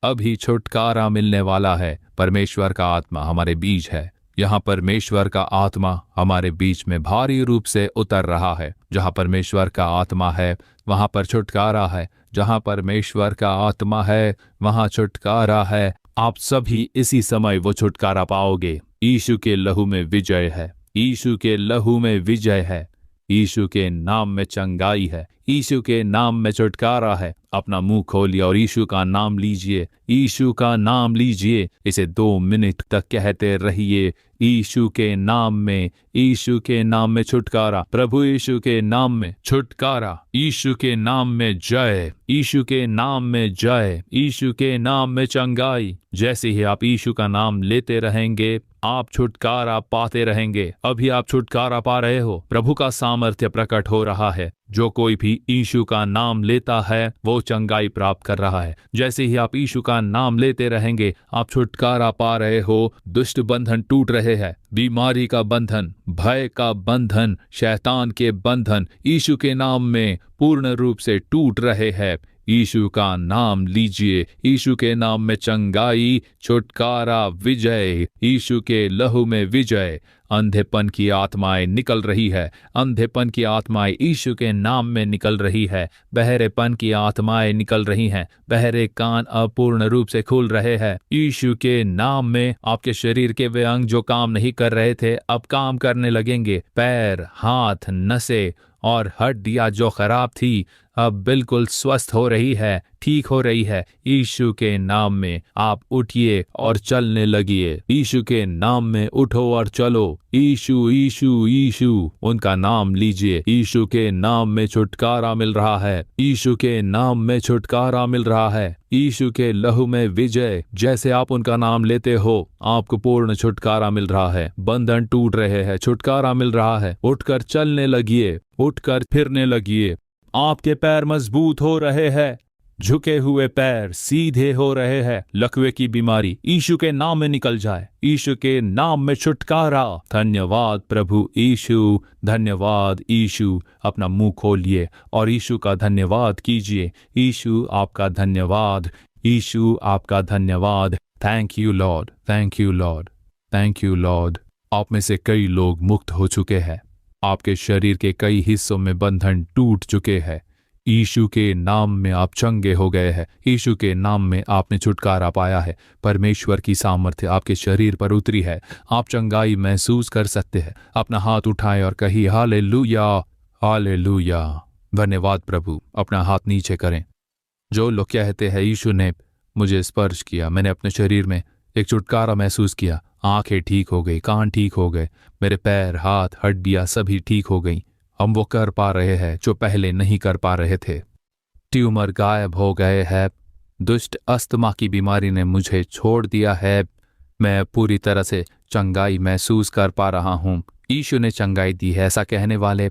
अभी छुटकारा मिलने वाला है। परमेश्वर का आत्मा हमारे बीच है। यहाँ परमेश्वर का आत्मा हमारे बीच में भारी रूप से उतर रहा है। जहाँ परमेश्वर का आत्मा है वहाँ पर छुटकारा है। जहाँ परमेश्वर का आत्मा है वहाँ छुटकारा है। आप सभी इसी समय वो छुटकारा पाओगे। यीशु के लहू में विजय है, यीशु के लहू में विजय है, यीशु के नाम में चंगाई है, यीशु के नाम में छुटकारा है। अपना मुंह खोलिए और यीशु का नाम लीजिए, यीशु का नाम लीजिए। इसे 2 मिनट तक कहते रहिए, यीशु के नाम में, यीशु के नाम में छुटकारा, प्रभु यीशु के नाम में छुटकारा, यीशु के नाम में जय, यीशु के नाम में जय, यीशु के नाम में चंगाई। जैसे ही आप यीशु का नाम लेते रहेंगे, आप छुटकारा पाते रहेंगे। अभी आप छुटकारा पा रहे हो, प्रभु का सामर्थ्य प्रकट हो रहा है। जो कोई भी यीशु का नाम लेता है वो चंगाई प्राप्त कर रहा है। जैसे ही आप यीशु का नाम लेते रहेंगे, आप छुटकारा पा रहे हो। दुष्ट बंधन टूट रहे हैं, बीमारी का बंधन, भय का बंधन, शैतान के बंधन यीशु के नाम में पूर्ण रूप से टूट रहे हैं। यीशु का नाम लीजिए, यीशु के नाम में चंगाई, छुटकारा, विजय, यीशु के लहू में विजय। अंधेपन की आत्माएं निकल रही है, अंधेपन की आत्माएं यीशु के नाम में निकल रही है। बहरेपन की आत्माएं निकल रही हैं, बहरे कान अपूर्ण रूप से खुल रहे हैं। यीशु के नाम में आपके शरीर के वे अंग जो काम नहीं कर रहे थे अब काम करने लगेंगे। पैर, हाथ, नसें और हड्डियां जो खराब थी अब बिल्कुल स्वस्थ हो रही है, ठीक हो रही है। यीशु के नाम में आप उठिए और चलने लगिए। यीशु के नाम में उठो और चलो। यीशु यीशु यीशु उनका नाम लीजिए। यीशु के नाम में छुटकारा मिल रहा है, यीशु के नाम में छुटकारा मिल रहा है। यीशु के लहू में विजय। जैसे आप उनका नाम लेते हो आपको पूर्ण छुटकारा मिल रहा है। बंधन टूट रहे हैं, छुटकारा मिल रहा है। उठकर चलने लगिए, उठकर फिरने लगिए। आपके पैर मजबूत हो रहे हैं, झुके हुए पैर सीधे हो रहे हैं। लकवे की बीमारी यीशु के नाम में निकल जाए, यीशु के नाम में छुटकारा। धन्यवाद प्रभु यीशु, धन्यवाद यीशु। अपना मुंह खोलिए और यीशु का धन्यवाद कीजिए। यीशु आपका धन्यवाद, यीशु आपका धन्यवाद। Thank you Lord, thank you Lord, thank you Lord. आप में से कई लोग मुक्त हो चुके हैं, आपके शरीर के कई हिस्सों में बंधन टूट चुके हैं। यीशु के नाम में आप चंगे हो गए हैं, यीशु के नाम में आपने छुटकारा पाया है। परमेश्वर की सामर्थ्य आपके शरीर पर उतरी है, आप चंगाई महसूस कर सकते हैं। अपना हाथ उठाएं और कहिए हालेलुया, हालेलुया। धन्यवाद प्रभु। अपना हाथ नीचे करें। जो लोग कहते हैं यीशु ने मुझे स्पर्श किया, मैंने अपने शरीर में एक छुटकारा महसूस किया, आंखें ठीक हो गई, कान ठीक हो गए, मेरे पैर, हाथ, हड्डियां सभी ठीक हो गई। हम वो कर पा रहे हैं जो पहले नहीं कर पा रहे थे। ट्यूमर गायब हो गए हैं, दुष्ट अस्थमा की बीमारी ने मुझे छोड़ दिया है। मैं पूरी तरह से चंगाई महसूस कर पा रहा हूं। यीशु ने चंगाई दी है ऐसा कहने वाले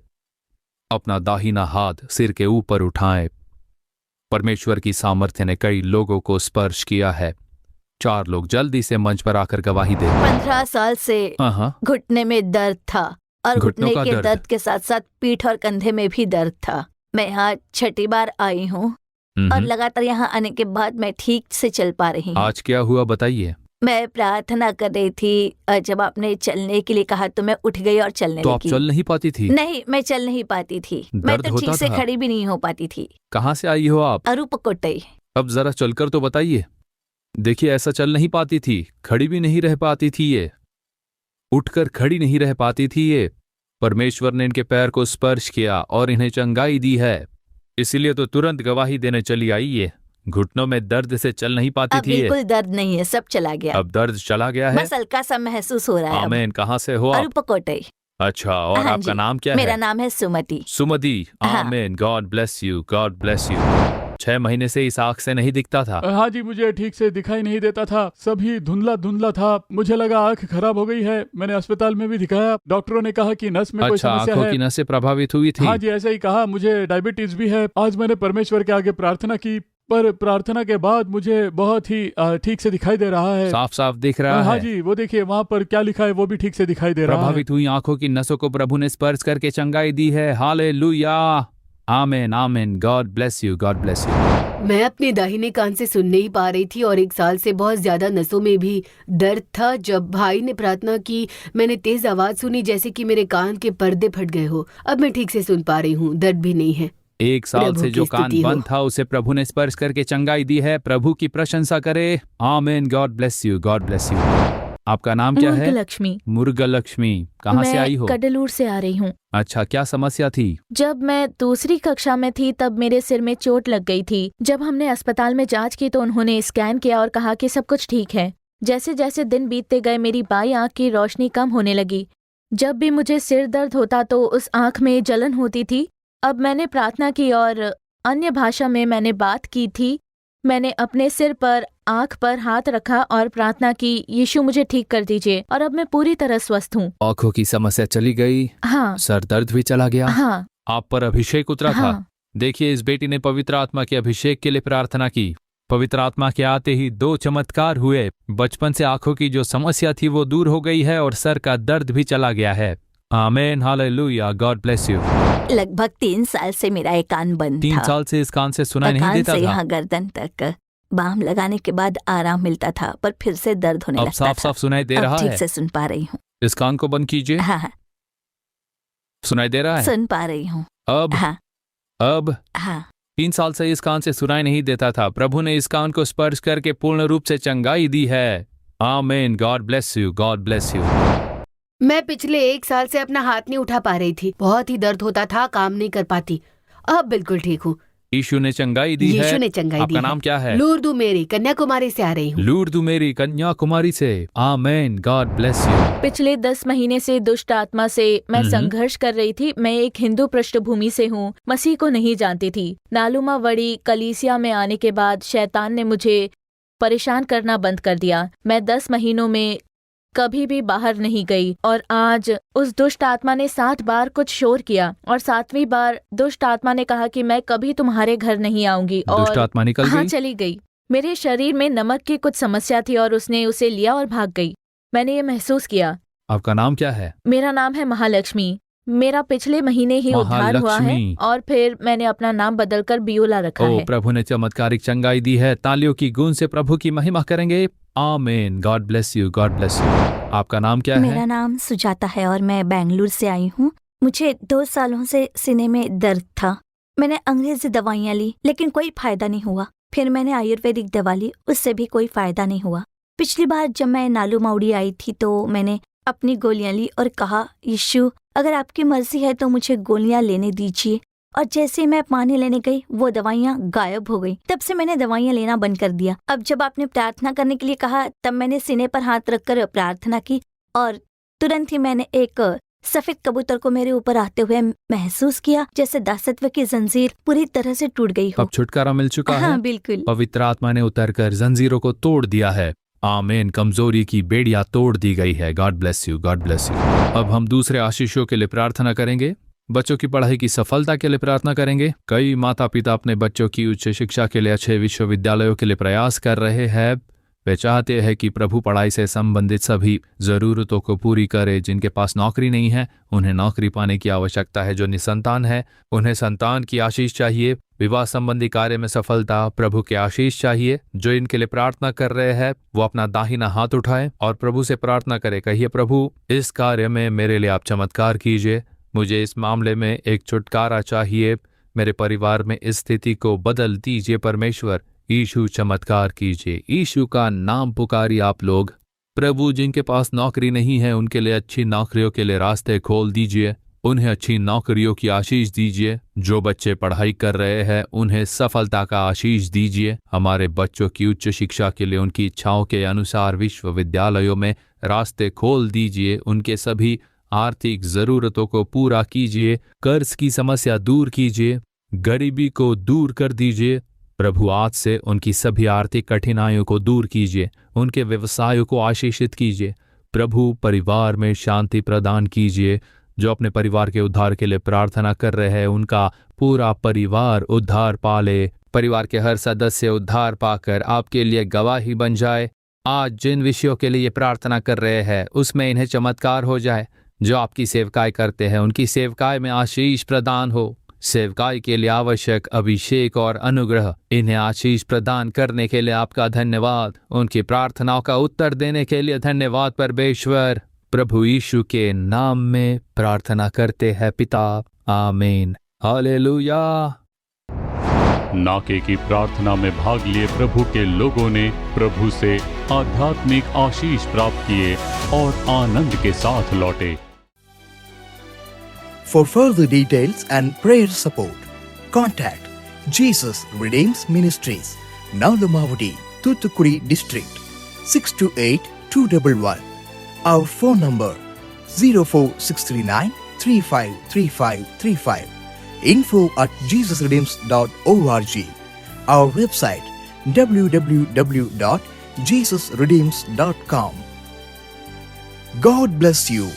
अपना दाहिना हाथ सिर के ऊपर उठाएं। परमेश्वर की सामर्थ्य ने कई लोगों को स्पर्श किया है। 4 लोग जल्दी से मंच पर आकर गवाही दे। 15 साल से घुटने में दर्द था और घुटने के दर्द के साथ साथ पीठ और कंधे में भी दर्द था। मैं यहाँ 6ठी बार आई हूँ और लगातार यहाँ आने के बाद मैं ठीक से चल पा रही हूँ। आज क्या हुआ बताइए। मैं प्रार्थना कर रही थी, जब आपने चलने के लिए कहा तो मैं उठ गई और चलने लगी। तो आप चल नहीं पाती थी? नहीं, मैं चल नहीं पाती थी। मैं तो ठीक से खड़ी भी नहीं हो पाती थी। कहाँ से आई हो आप? अरूपकोटई। अब जरा चलकर तो बताइए। देखिए ऐसा चल नहीं पाती थी, खड़ी भी नहीं रह पाती थी, ये उठकर खड़ी नहीं रह पाती थी। ये परमेश्वर ने इनके पैर को स्पर्श किया और इन्हें चंगाई दी है, इसीलिए तो तुरंत गवाही देने चली आई। ये घुटनों में दर्द से चल नहीं पाती थी। बिल्कुल दर्द नहीं है, सब चला गया। अब दर्द चला गया है, बस हल्का सा महसूस हो रहा है। आमीन। कहाँ से हो आप? अरूपकोटई। अच्छा, और आपका नाम क्या है? मेरा नाम है सुमति। सुमति। आमीन। God bless you, God bless you. 6 महीने से इस आँख से नहीं दिखता था? हाँ जी, मुझे ठीक से दिखाई नहीं देता था, सभी धुंधला धुंधला था। मुझे लगा आँख खराब हो गई है। मैंने अस्पताल में भी दिखाया, डॉक्टरों ने कहा कि नस में कोई समस्या है। आँखों की नसें प्रभावित हुई थी? हाँ जी, ऐसा ही कहा। मुझे डायबिटीज भी है। आज मैंने परमेश्वर के आगे प्रार्थना की, पर प्रार्थना के बाद मुझे बहुत ही ठीक से दिखाई दे रहा है, साफ साफ दिख रहा है। हाँ जी, वो देखिए वहाँ पर क्या लिखा है वो भी ठीक से दिखाई दे रहा है। प्रभावित हुई आंखों की नसों को प्रभु ने स्पर्श करके चंगाई दी है। हालेलुया, आमीन, आमीन। God bless you, God bless you. मैं अपने दाहिने कान से सुन नहीं पा रही थी और 1 साल से बहुत ज्यादा नसों में भी दर्द था। जब भाई ने प्रार्थना की मैंने तेज आवाज सुनी जैसे कि मेरे कान के पर्दे फट गए हो। अब मैं ठीक से सुन पा रही हूँ, दर्द भी नहीं है। 1 साल से जो कान बंद था उसे प्रभु ने स्पर्श करके चंगाई दी है। प्रभु की प्रशंसा करे। आमीन। God bless you, God bless you. आपका नाम क्या है? लक्ष्मी। मुर्गलक्ष्मी, कहाँ से आई हो? मैं कडलूर से आ रही हूँ। अच्छा, क्या समस्या थी? जब मैं दूसरी कक्षा में थी तब मेरे सिर में चोट लग गई थी। जब हमने अस्पताल में जांच की तो उन्होंने स्कैन किया और कहा कि सब कुछ ठीक है। जैसे जैसे दिन बीतते गए मेरी बाई आंख की रोशनी कम होने लगी। जब भी मुझे सिर दर्द होता तो उस आंख में जलन होती थी। अब मैंने प्रार्थना की और अन्य भाषा में मैंने बात की थी। मैंने अपने सिर पर आंख पर हाथ रखा और प्रार्थना की, यीशु मुझे ठीक कर दीजिए, और अब मैं पूरी तरह स्वस्थ हूँ। आंखों की समस्या चली गई? हाँ। सर दर्द भी चला गया? हाँ। आप पर अभिषेक उतरा हाँ। था। देखिए, इस बेटी ने पवित्र आत्मा के अभिषेक के लिए प्रार्थना की। पवित्र आत्मा के आते ही 2 चमत्कार हुए। बचपन से आंखों की जो समस्या थी वो दूर हो गई है और सर का दर्द भी चला गया है। आमीन, हालेलुया, गॉड ब्लेस यू। लगभग 3 साल से मेरा एक कान बंद 3 था। साल से इस कान से सुनाई नहीं कान देता से था। यहाँ गर्दन तक बाम लगाने के बाद आराम मिलता था, पर फिर से दर्द होने अब लगता साफ था। साफ सुनाई दे अब रहा ठीक है। से सुन पा रही हूँ। इस कान को बंद कीजिए। हाँ, सुनाई दे रहा है? सुन पा रही हूँ। अब हाँ अब हाँ 3 साल से इस कान से सुनाई नहीं देता था। प्रभु ने इस कान को स्पर्श करके पूर्ण रूप से चंगाई दी है। आमीन, God bless you, God bless you. मैं पिछले 1 साल से अपना हाथ नहीं उठा पा रही थी। बहुत ही दर्द होता था, काम नहीं कर पाती। अब बिल्कुल ठीक हूँ। यीशु ने चंगाई दी है। यीशु ने चंगाई दी आपका है। नाम क्या है? लूर्दू मेरी कन्याकुमारी से आ रही हूँ। लूर्दू मेरी कन्याकुमारी से। आमीन, गॉड ब्लेस यू। पिछले 10 महीने से दुष्ट आत्मा से मैं संघर्ष कर रही थी। मैं एक हिंदू पृष्ठभूमि से हूँ, मसीह को नहीं जानती थी। नालुमा वड़ी कलीसिया में आने के बाद शैतान ने मुझे परेशान करना बंद कर दिया। मैं 10 महीनों में कभी भी बाहर नहीं गई और आज उस दुष्ट आत्मा ने 7 बार कुछ शोर किया और 7वीं बार दुष्ट आत्मा ने कहा कि मैं कभी तुम्हारे घर नहीं आऊंगी। और दुष्ट आत्मा निकल हाँ, गई? चली गई। मेरे शरीर में नमक की कुछ समस्या थी और उसने उसे लिया और भाग गई। मैंने ये महसूस किया। आपका नाम क्या है? मेरा नाम है महालक्ष्मी। मेरा पिछले महीने ही उद्धार हुआ है महालक्ष्मी। और फिर मैंने अपना नाम बदलकर बियोला रखा ओ, है। प्रभु ने चमत्कारिक चंगाई दी है। तालियों की गूंज से प्रभु की महिमा करेंगे। आमीन, God bless you, God bless you. आपका नाम क्या मेरा है? नाम सुजाता है और मैं बेंगलुरु से आई हूँ। मुझे 2 सालों से सीने में दर्द था। मैंने अंग्रेजी दवाइयाँ ली लेकिन कोई फायदा नहीं हुआ। फिर मैंने आयुर्वेदिक दवा ली, उससे भी कोई फायदा नहीं हुआ। पिछली बार जब मैं नालू माउड़ी आई थी तो मैंने अपनी गोलियां ली और कहा, यीशु अगर आपकी मर्जी है तो मुझे गोलियां लेने दीजिए। और जैसे ही मैं पानी लेने गई वो दवाइयाँ गायब हो गई। तब से मैंने दवाइयाँ लेना बंद कर दिया। अब जब आपने प्रार्थना करने के लिए कहा तब मैंने सीने पर हाथ रखकर प्रार्थना की और तुरंत ही मैंने एक सफेद कबूतर को मेरे ऊपर आते हुए महसूस किया, जैसे दासत्व की जंजीर पूरी तरह से टूट गई हो। अब छुटकारा मिल चुका है। हाँ बिल्कुल। पवित्र आत्मा ने उतरकर जंजीरों को तोड़ दिया है। आमीन, कमजोरी की बेड़ियां तोड़ दी गई है। God bless you, God bless you. अब हम दूसरे आशीषों के लिए प्रार्थना करेंगे। बच्चों की पढ़ाई की सफलता के लिए प्रार्थना करेंगे। कई माता पिता अपने बच्चों की उच्च शिक्षा के लिए अच्छे विश्वविद्यालयों के लिए प्रयास कर रहे हैं। वे चाहते हैं कि प्रभु पढ़ाई से संबंधित सभी जरूरतों को पूरी करे। जिनके पास नौकरी नहीं है उन्हें नौकरी पाने की आवश्यकता है। जो निसंतान है उन्हें संतान की आशीष चाहिए। विवाह संबंधी कार्य में सफलता, प्रभु के आशीष चाहिए। जो इनके लिए प्रार्थना कर रहे हैं वो अपना दाहिना हाथ उठाएं और प्रभु से प्रार्थना करें। कहिए, प्रभु इस कार्य में मेरे लिए आप चमत्कार कीजिए। मुझे इस मामले में एक छुटकारा चाहिए। मेरे परिवार में इस स्थिति को बदल दीजिए। परमेश्वर यीशु चमत्कार कीजिए। यीशु का नाम पुकारिए आप लोग। प्रभु जिनके पास नौकरी नहीं है उनके लिए अच्छी नौकरियों के लिए रास्ते खोल दीजिए। उन्हें अच्छी नौकरियों की आशीष दीजिए। जो बच्चे पढ़ाई कर रहे हैं उन्हें सफलता का आशीष दीजिए। हमारे बच्चों की उच्च शिक्षा के लिए उनकी इच्छाओं के अनुसार विश्वविद्यालयों में रास्ते खोल दीजिए। उनके सभी आर्थिक जरूरतों को पूरा कीजिए। कर्ज की समस्या दूर कीजिए। गरीबी को दूर कर दीजिए। प्रभु आज से उनकी सभी आर्थिक कठिनाइयों को दूर कीजिए। उनके व्यवसायों को आशीषित कीजिए। प्रभु परिवार में शांति प्रदान कीजिए। जो अपने परिवार के उद्धार के लिए प्रार्थना कर रहे हैं उनका पूरा परिवार उद्धार पाले। परिवार के हर सदस्य उद्धार पाकर आपके लिए गवाही बन जाए। आज जिन विषयों के लिए प्रार्थना कर रहे हैं उसमें इन्हें चमत्कार हो जाए। जो आपकी सेवकाई करते हैं उनकी सेवकाई में आशीष प्रदान हो। सेवकाई के लिए आवश्यक अभिषेक और अनुग्रह, इन्हें आशीष प्रदान करने के लिए आपका धन्यवाद। उनकी प्रार्थनाओं का उत्तर देने के लिए धन्यवाद परमेश्वर। प्रभु यीशु के नाम में प्रार्थना करते हैं पिता, आमीन, हालेलुया। नाके की प्रार्थना में भाग लिए प्रभु के लोगों ने प्रभु से आध्यात्मिक आशीष प्राप्त किए और आनंद के साथ लौटे। For further details and prayer support, contact Jesus Redeems Ministries, Nalamavadi, Thoothukudi District, 628-211. Our phone number 04639 353535. info@jesusredeems.org. Our website www.jesusredeems.com. God bless you.